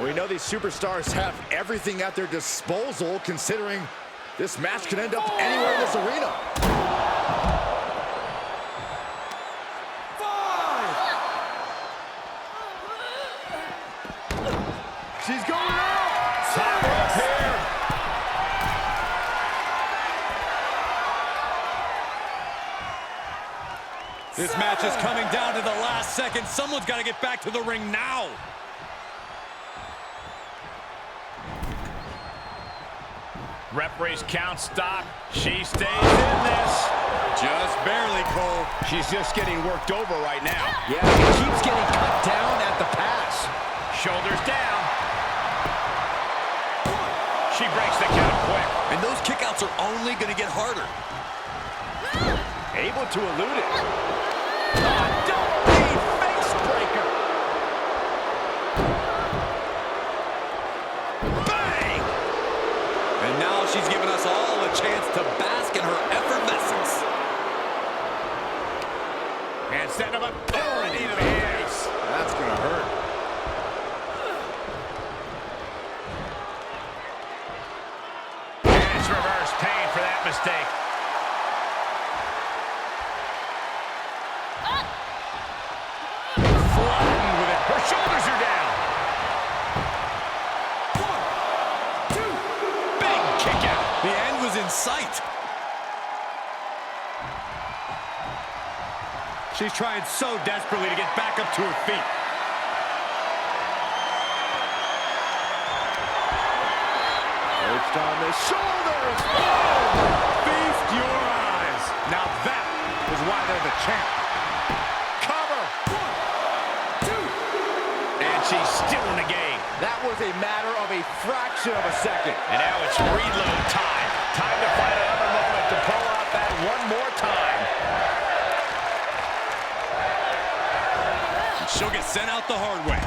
We know these superstars have everything at their disposal, considering this match could end up anywhere in this arena. She's going up! Top rope here. This match is coming down to the last second. Someone's got to get back to the ring now. Referee's count stop. She stays in this. Just barely, Cole. She's just getting worked over right now. Yeah, he keeps getting cut down at the pass. Shoulders down. She breaks the count quick. And those kickouts are only going to get harder. Able to elude it. Double face breaker. Bang! And now she's giving us all a chance to bask in her effervescence. And setting him up. Oh, knee to the face. That's gonna hurt. mistake. Flattened with it. Her shoulders are down. 1, 2. Big kick out. The end was in sight. She's trying so desperately to get back up to her feet. Perched on the shoulders. Feast your eyes. Now that is why they're the champ. Cover. 1, 2. And she's still in the game. That was a matter of a fraction of a second. And now it's reload time. Time to find another moment to pull out that one more time. She'll get sent out the hard way.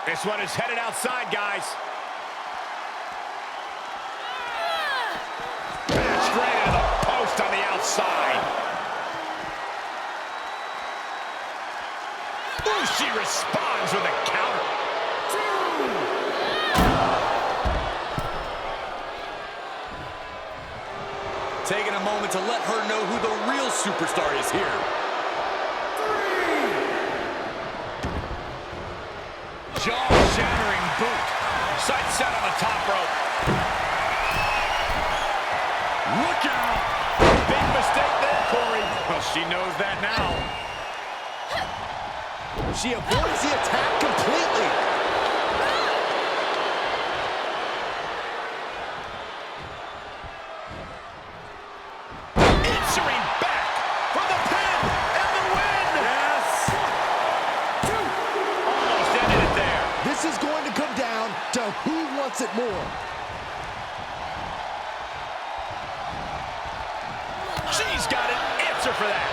This one is headed outside, guys. Straight into the post on the outside. Ooh, she responds with a counter. 2. Taking a moment to let her know who the real superstar is here. 3. Jaw-shattering boot. Sight set on the top rope. Look out! Big mistake there, Corey. Well, she knows that now. She avoids the attack completely. Answering back for the pin and the win! Yes! 1, 2. Almost ended it there. This is going to come down to who wants it more. She's got an answer for that.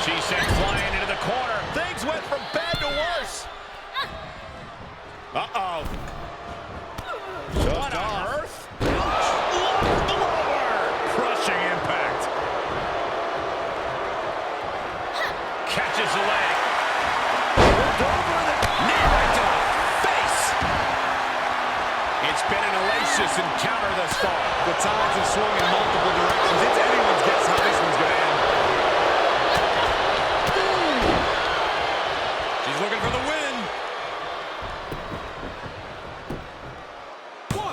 She's sent flying into the corner. Things went from bad to worse. Uh-oh. What on earth? Lock blower. Crushing impact. Catches the leg. Knee right to the face. It's been an hellacious encounter thus far. The tides have swung in multiple directions. It's anyone's guess how this one's going to end. She's looking for the win. 1,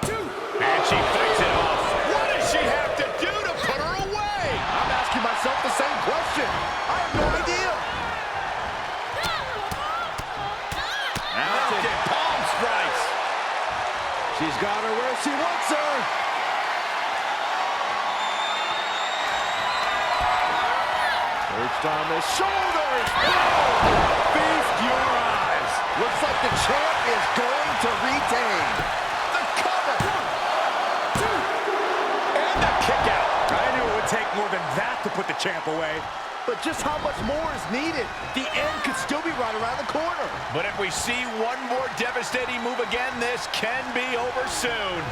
2. And she fights it off. What does she have to do to put her away? I'm asking myself the same question. I have no idea. Now get palm strikes. She's got her where she wants her. Perched on the shoulders. Feast your eyes. Looks like the champ is going to retain. The cover. 1, 2. And the kick out. I knew it would take more than that to put the champ away. But just how much more is needed? The end could still be right around the corner. But if we see one more devastating move again, this can be over soon.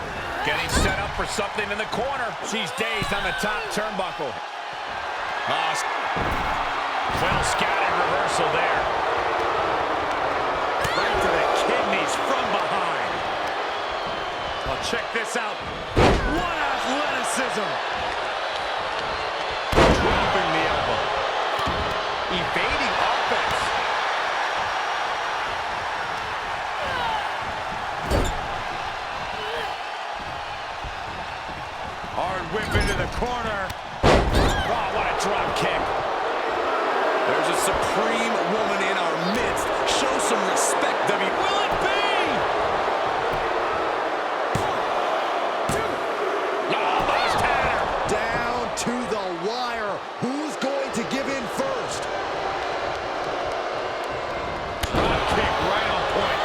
Getting set up for something in the corner. She's dazed on the top turnbuckle. Well scouted reversal there. Right to the kidneys from behind. Well, check this out. What athleticism! Dropping the elbow. Evading offense. Hard whip into the corner. Oh, what a drop kick. There's a supreme woman in our midst. Show some respect, W. Will it be? 1, 2. Almost had her. Down to the wire. Who's going to give in first? Drop kick right on point.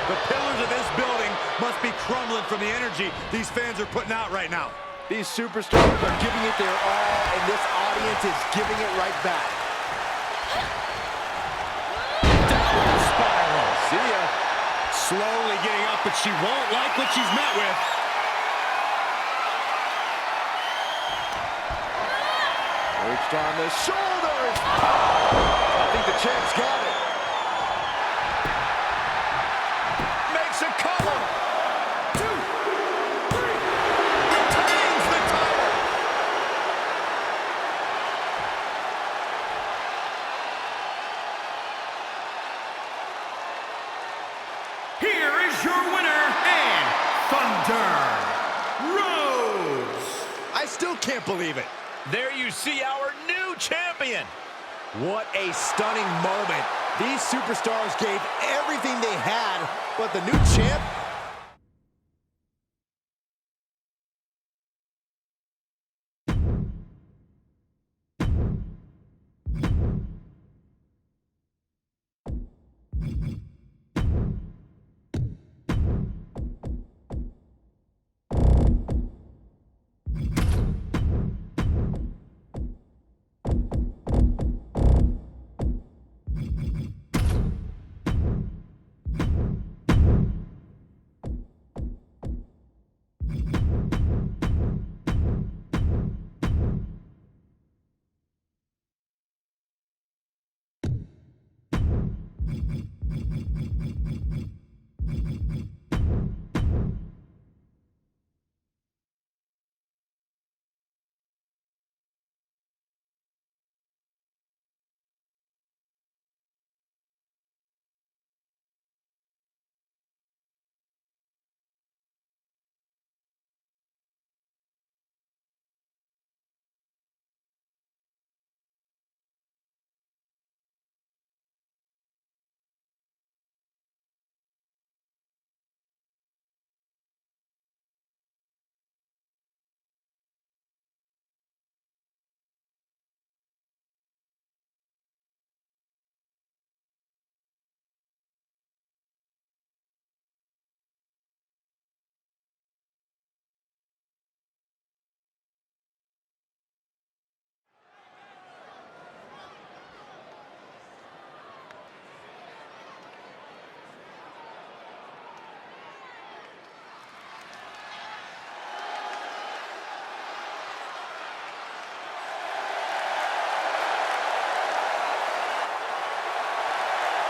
The pillars of this building must be crumbling from the energy these fans are putting out right now. These superstars are giving it their all, and this audience is giving it right back. Downward spiral. See ya. Slowly getting up, but she won't like what she's met with. Perched on the shoulders. I think the champ's got it. Makes a cover. 2, 3. Retains the title. Here is your winner and Thunder Rose. I still can't believe it. There you see our new champion. What a stunning moment. These superstars gave everything they had, but the new champ...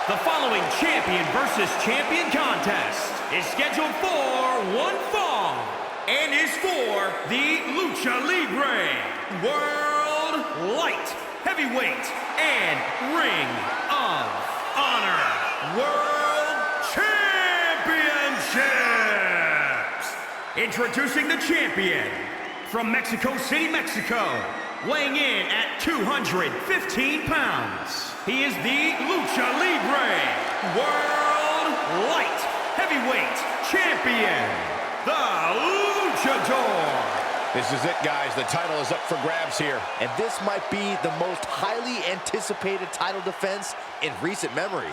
The following champion versus champion contest is scheduled for one fall and is for the Lucha Libre World Light Heavyweight and Ring of Honor World Championships. Introducing the champion from Mexico City, Mexico, weighing in at 215 pounds. He is the Lucha Libre World Light Heavyweight Champion, the Luchador. This is it, guys. The title is up for grabs here. And this might be the most highly anticipated title defense in recent memory.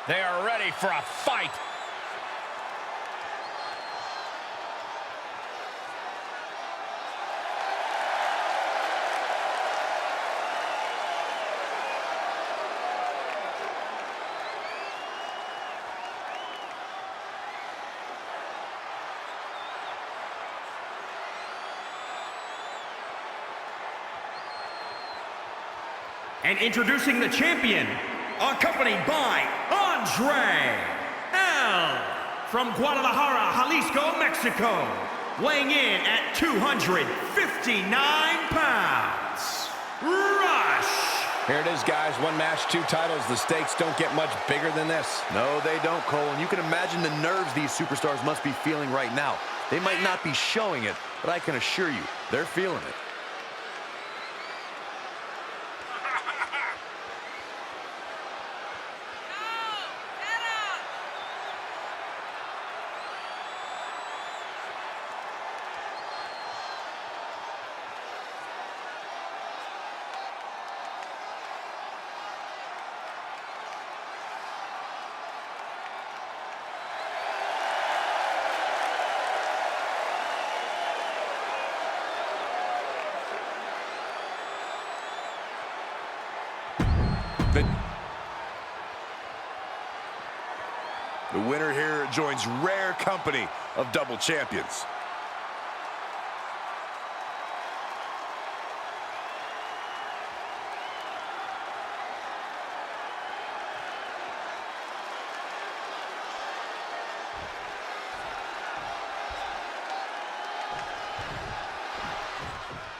They are ready for a fight. And introducing the champion, accompanied by Andre L. from Guadalajara, Jalisco, Mexico, weighing in at 259 pounds. Rush. Here it is, guys. One match, 2 titles. The stakes don't get much bigger than this. No, they don't, Cole. And you can imagine the nerves these superstars must be feeling right now. They might not be showing it, but I can assure you, they're feeling it. But the winner here joins rare company of double champions.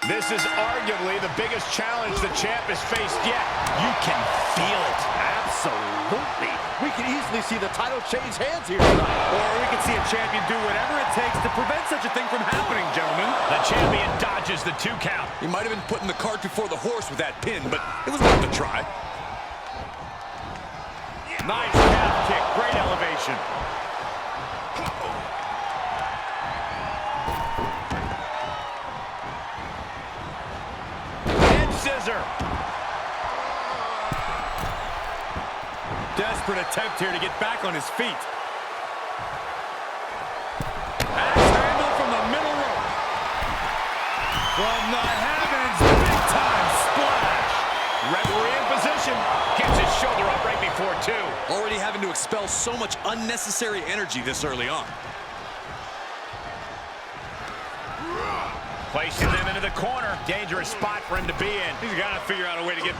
This is arguably the biggest challenge the champ has faced yet. You can feel it. Absolutely. We can easily see the title change hands here tonight. Or we can see a champion do whatever it takes to prevent such a thing from happening, gentlemen. The champion dodges the 2 count. he might have been putting the cart before the horse with that pin, but it was worth a try. Nice calf kick. Great elevation. Scissor. Desperate attempt here to get back on his feet. Axe handle from the middle rope. From the heavens, big time splash. Referee in position. Gets his shoulder up right before 2. Already having to expel so much unnecessary energy this early on. Placing them into the corner. Dangerous spot for him to be in. He's got to figure out a way to get...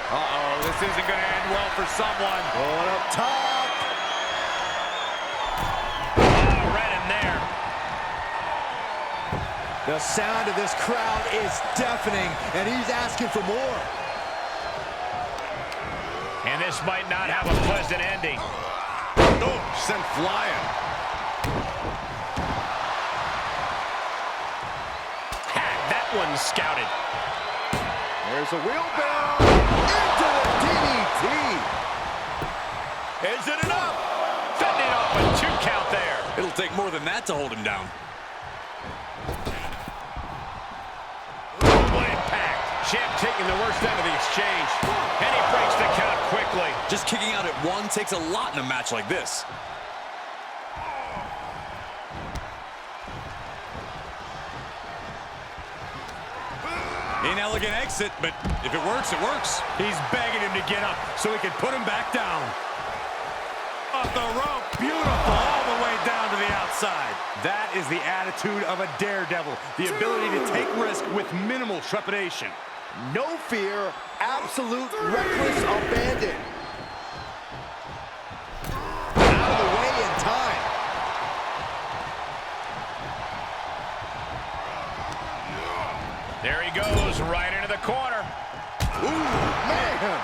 Uh-oh, this isn't going to end well for someone. Going up top. Oh, right in there. The sound of this crowd is deafening, and he's asking for more. And this might not have a pleasant ending. Oh, sent flying. One scouted. There's a wheelbarrow into the DDT. Is it enough? Fending off a 2 count there. It'll take more than that to hold him down. What impact. Champ taking the worst end of the exchange. And he breaks the count quickly. Just kicking out at 1 takes a lot in a match like this. Inelegant exit, but if it works, it works. He's begging him to get up so he can put him back down. Off the rope. Beautiful. All the way down to the outside. That is the attitude of a daredevil. The ability to take risk with minimal trepidation. No fear, absolute reckless abandon. Out of the way in time. There he goes, right into the corner. Ooh, man.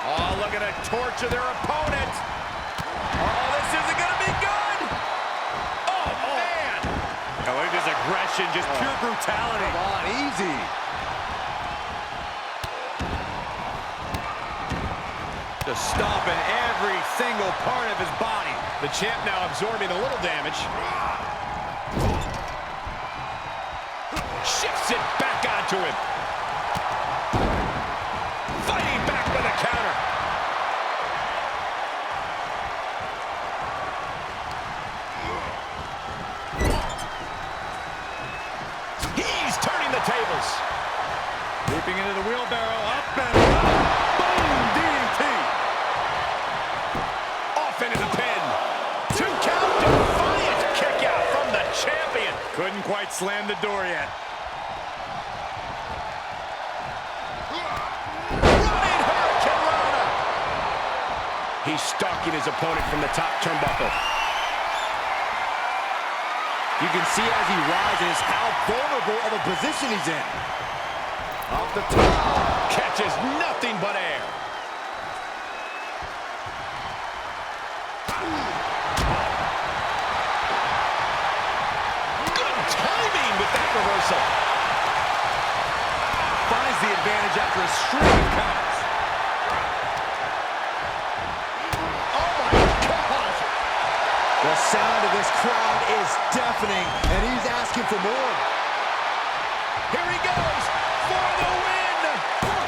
Oh, look at it, torture their opponent. Oh, this isn't going to be good. Oh, man. Oh, look at his aggression, just pure brutality. Come on, easy. Just stomping every single part of his body. The champ now absorbing a little damage. Shifts it back onto him. Fighting back with a counter. He's turning the tables. Leaping into the wheelbarrow, up and boom, DDT. Off into the pin. 2 count, defiant kick out from the champion. Couldn't quite slam the door yet. Running Hurricanrana. He's stalking his opponent from the top turnbuckle. You can see as he rises how vulnerable of a position he's in. Off the top. Catches nothing but air. Good timing with that reversal. Finds the advantage after a string of counters. Oh my gosh. The sound of this crowd is deafening, and he's asking for more. Here he goes for the win. 1,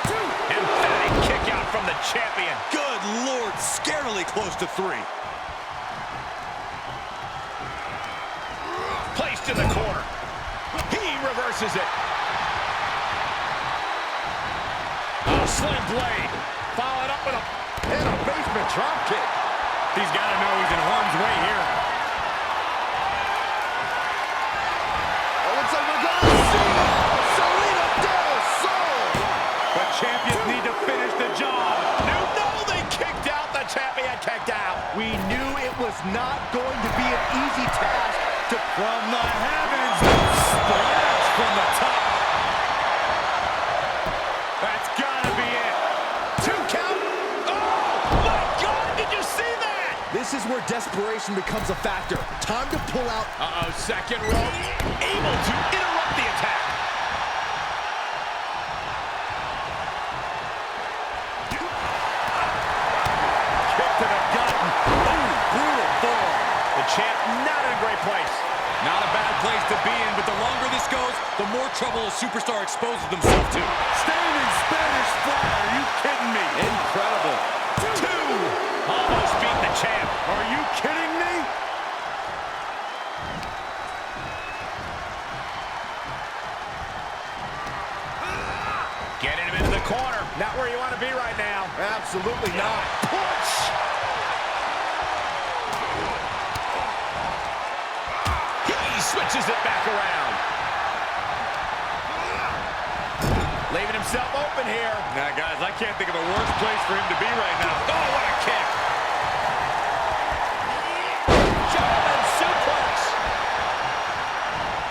2. Emphatic kick out from the champion. Good Lord, scarily close to 3. Placed in the corner. He reverses it. Oh, slim blade. Followed up with a basement drop kick. He's got to know he's in harm's way here. It looks like we're going to see Selena Del Sol. But champions need to finish the job. No, they kicked out. The champion kicked out. We knew it was not going to be an easy task to... From the heavens, splash from the top. That's got to be it. 2 count. Oh, my God, did you see that? This is where desperation becomes a factor. Time to pull out. Uh-oh, second rope. Able to interrupt the attack. Kick to the gut. Ooh, brutal forearm. The champ not in a great place. Not a bad place to be in, but the longer this goes, the more trouble a superstar exposes themselves to. Staying in Spanish Fly. Are you kidding me? Incredible. 2. Almost beat the champ. Are you kidding me? Getting him into the corner. Not where you want to be right now. Absolutely not. Push. He switches it back around. Leaving himself open here. Now, guys, I can't think of a worse place for him to be right now. Oh, what a kick. German suplex.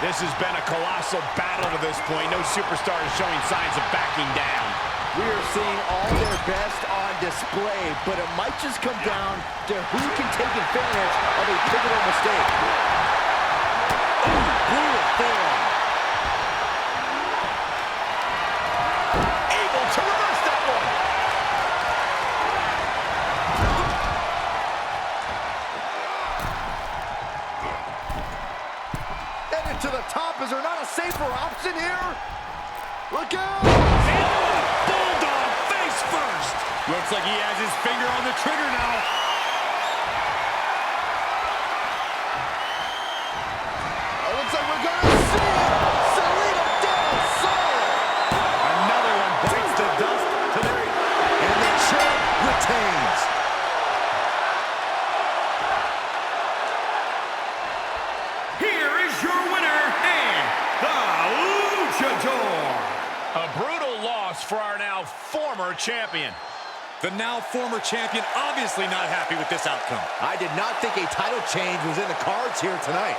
This has been a colossal battle to this point. No superstar is showing signs of backing down. We are seeing all their best on display, but it might just come down to who can take advantage of a pivotal mistake. Ooh, brutal forearm. Able to reverse that one. Headed to the top. Is there not a safer option here? Look out! Bulldog face first. Looks like he has his finger on the trigger now. It looks like we're going to see Selena Del Sol. Another one bites the dust today. And the champ retains. Here is your winner and the Luchador. A brutal loss for our now former champion. The now former champion obviously not happy with this outcome. I did not think a title change was in the cards here tonight.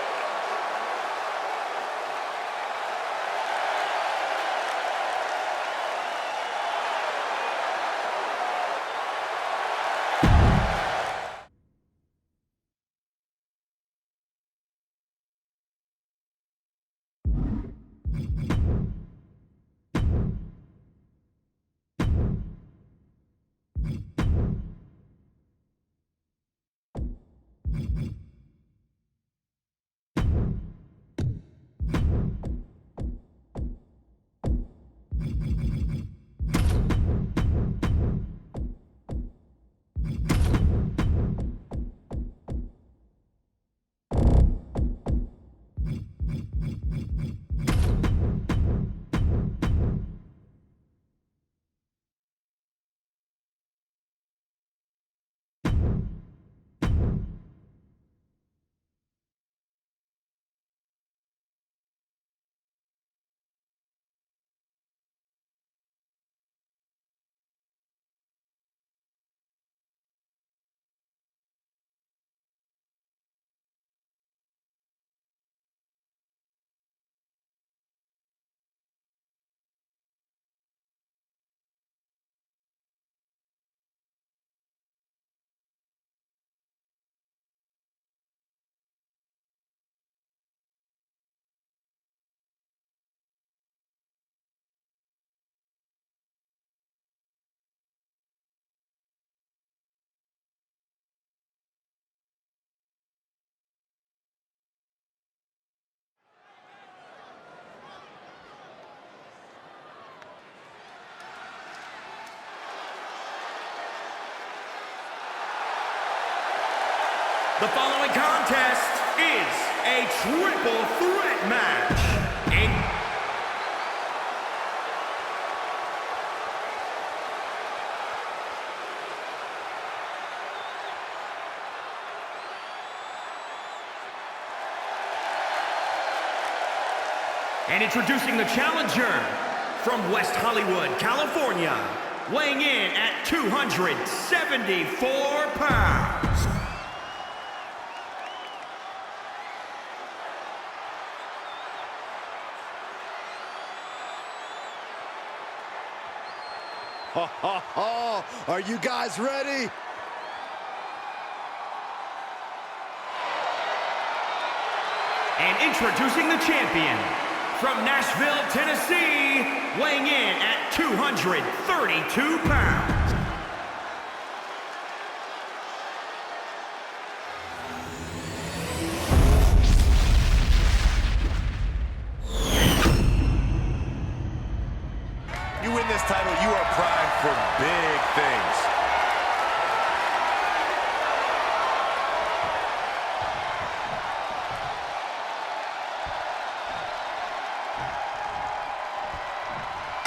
The following contest is a triple threat match. And introducing the challenger from West Hollywood, California, weighing in at 274 pounds. Ha ha ha! Are you guys ready? And introducing the champion from Nashville, Tennessee, weighing in at 232 pounds. You win this title, you are primed for big things.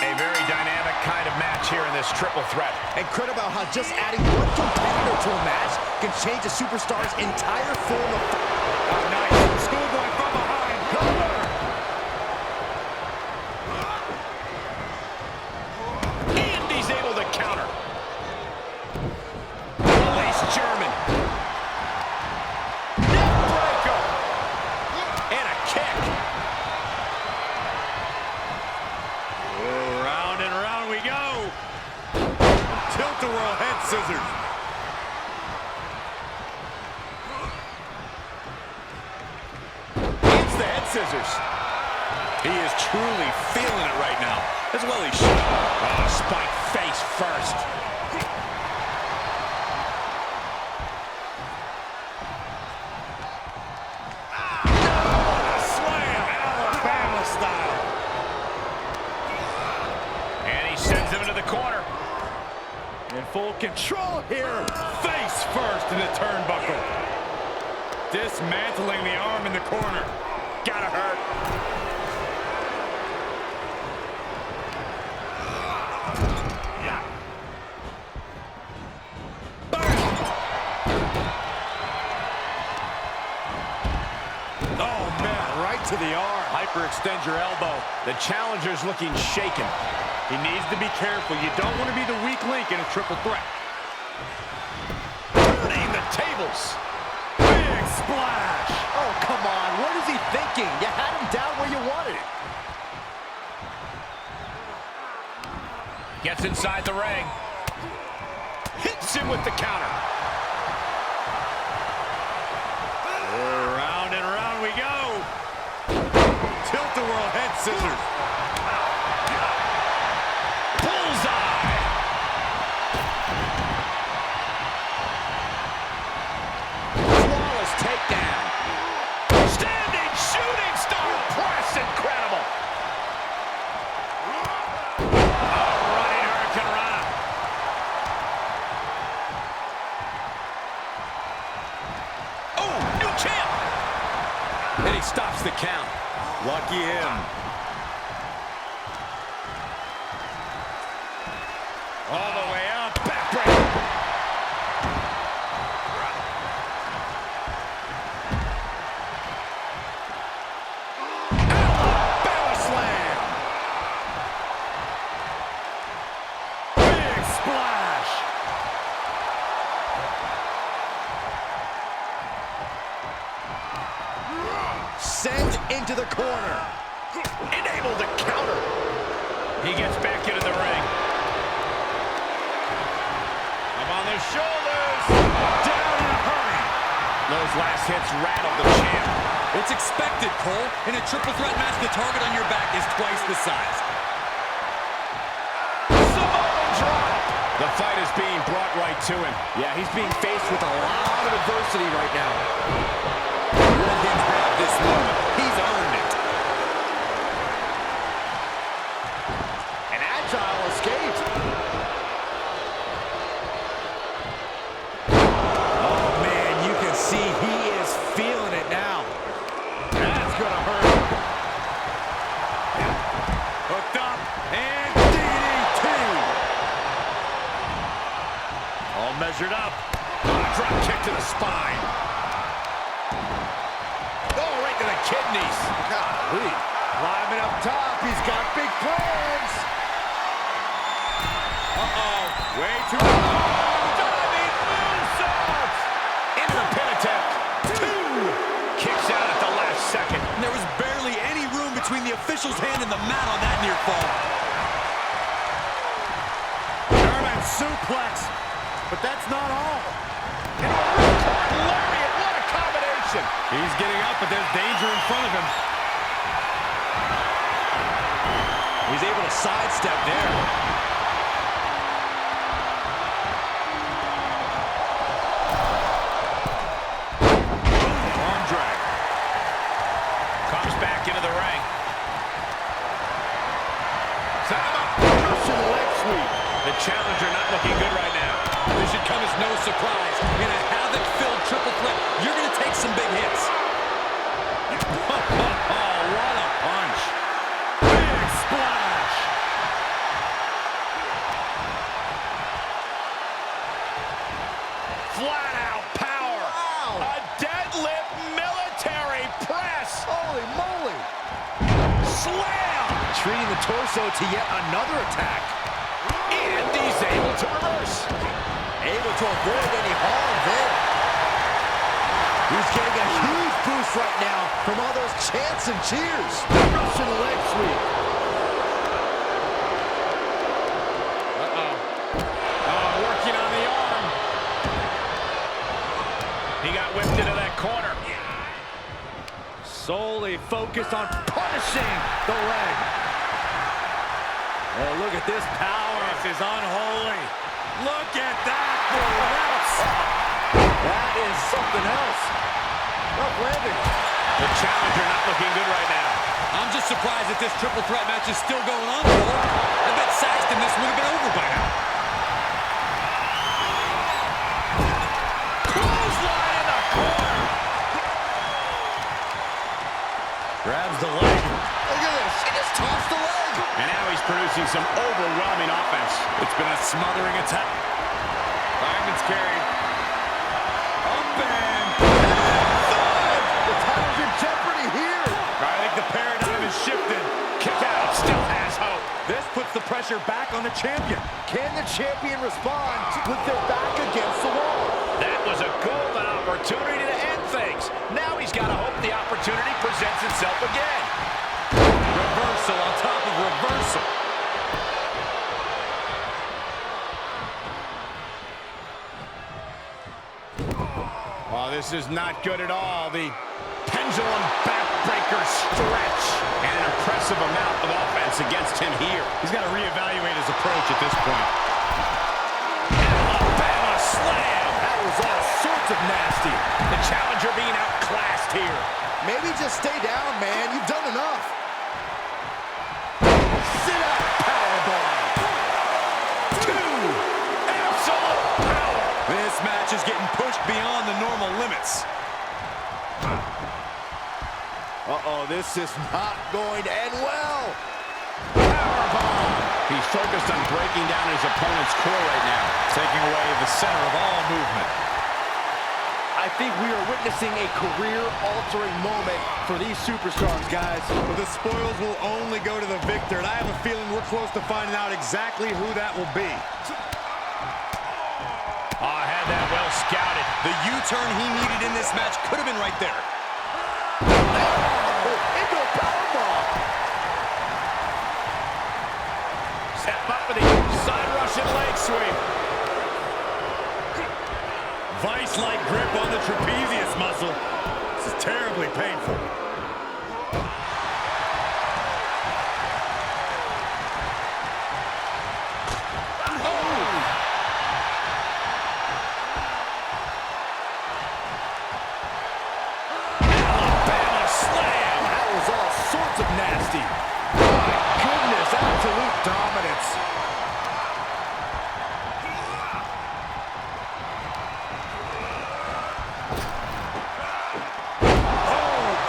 A very dynamic kind of match here in this triple threat. Incredible how just adding one competitor to a match can change a superstar's entire form of... Oh, nice. Schoolboy from behind. Cover. And he's able to counter. Release German. Neckbreaker. And a kick. Round and round we go. Tilt-a-whirl head scissors. It's the head scissors. He is truly feeling it right now. As well he should. Oh, spike face first. Slam, Alabama style. And he sends him into the corner. In full control here. Face first in the turnbuckle. Dismantling the arm in the corner. Gotta hurt. Oh, man, right to the arm. Hyperextend your elbow. The challenger's looking shaken. He needs to be careful. You don't want to be the weak link in a triple threat. Turning the tables. Big splash. Oh, come on. What is he thinking? You had him down where you wanted it. Gets inside the ring. Hits him with the counter. Round and round we go. Tilt-a-whirl head scissors. Bullseye. Flawless takedown. Standing shooting star press. Incredible. Oh, running Hurricane Rana. Oh, new champ. And he stops the count. Lucky him. All the way up. Backbreaker. Alabama slam. Big splash. Sent into the corner. Enabled to counter. He gets back into the ring. Up on the shoulders. Down in a hurry. Those last hits rattled the champ. It's expected, Cole. In a triple threat match, the target on your back is twice the size. Samoan drop. The fight is being brought right to him. Yeah, he's being faced with a lot of adversity right now. Let him have this moment. He's earned it. An agile escape. Oh, man, you can see he All measured up. Drop kick to the spine. Oh, right to the kidneys. Golly. Climbing up top. He's got big plans. Uh-oh. Way too long. Diving moonsaults. Into the pin attempt. 2. Kicks out at the last second. And there was barely any room between the official's hand and the mat on that near fall. German suplex. But that's not all. Lariat, what a combination. He's getting up, but there's danger in front of him. He's able to sidestep there. Arm drag. Comes back into the ring. Set him up. Russian leg sweep. The challenger not looking good right now. This should come as no surprise. In a havoc-filled triple threat, you're going to take some big hits. Oh, what a punch. Big splash. Flat out power. Wow. A deadlift military press. Holy moly. Slam. Treating the torso to yet another attack. And he's able to reverse. Able to avoid any harm there. He's getting a huge boost right now from all those chants and cheers. Russian leg sweep. Uh-oh. Oh, working on the arm. He got whipped into that corner. Solely focused on punishing the leg. Oh, look at this power. This is unholy. Look at that for reps. That is something else. Rough landing. The challenger not looking good right now. I'm just surprised that this triple threat match is still going on, brother. I bet Saxton this would have been over by now. Clothesline in the corner. Grabs the leg. Look at this. He just tossed the leg. And now he's producing some overwhelming offense. It's been a smothering attack. Fireman's carry. Up and The title's in jeopardy here. I think the paradigm has shifted. Kick out. Still has hope. This puts the pressure back on the champion. Can the champion respond with their back against the wall? That was a golden opportunity to end things. Now he's got to hope the opportunity presents itself again. Reversal on top of reversal. Oh, this is not good at all. The pendulum backbreaker stretch. And an impressive amount of offense against him here. He's got to reevaluate his approach at this point. Alabama slam. That was all sorts of nasty. The challenger being outclassed here. Maybe just stay down, man. You've done enough. Sit up, powerbomb. 2. Absolute power. This match is getting pushed beyond the normal limits. Uh-oh, this is not going to end well. Powerbomb. He's focused on breaking down his opponent's core right now, taking away the center of all movement. I think we are witnessing a career-altering moment for these superstars, guys. But the spoils will only go to the victor, and I have a feeling we're close to finding out exactly who that will be. Oh, had that well scouted. The U-turn he needed in this match could have been right there. Into a powerbomb. Set him up for the side Russian leg sweep. Vice-like grip on the trapezius muscle. This is terribly painful. Alabama slam. That was all sorts of nasty. My goodness, absolute dominance.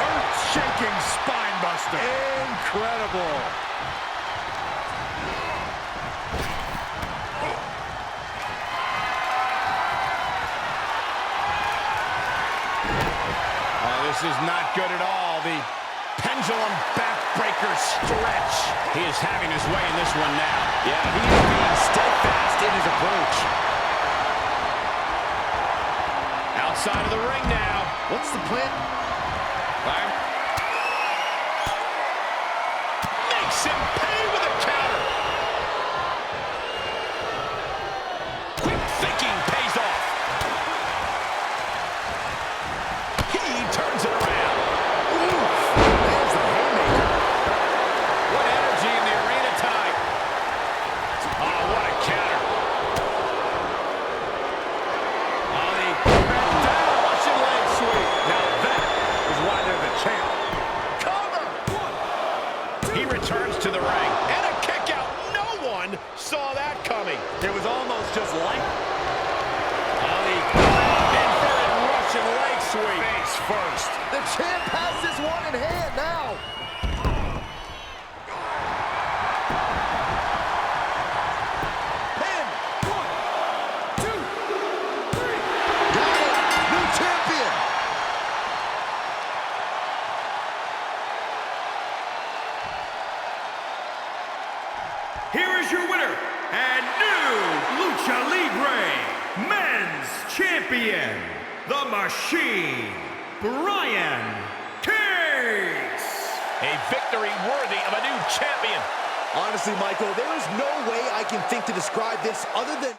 Earth-shaking spine buster. Incredible. This is not good at all. The pendulum backbreaker stretch. He is having his way in this one now. Yeah, he is being steadfast in his approach. Outside of the ring now. What's the plan? Fire. Makes him pay with a counter. Quick thinking pays off. He turns it around. There's the haymaker. What energy in the arena tonight. Oh, what a counter. Oh, the down Russian leg sweep. Now that is why they're the champ. Cover. He returns to the ring. And a kick out. No one saw that coming. It was almost just like Oh, the inverted Russian leg sweep. face first. The champ has this one in hand now. Pin. 1, 2, 3. Got it. New champion. Here is your winner and new Lucha Libre Men's Champion, the Machine, Brian Case. A victory worthy of a new champion. Honestly, Michael, there is no way I can think to describe this other than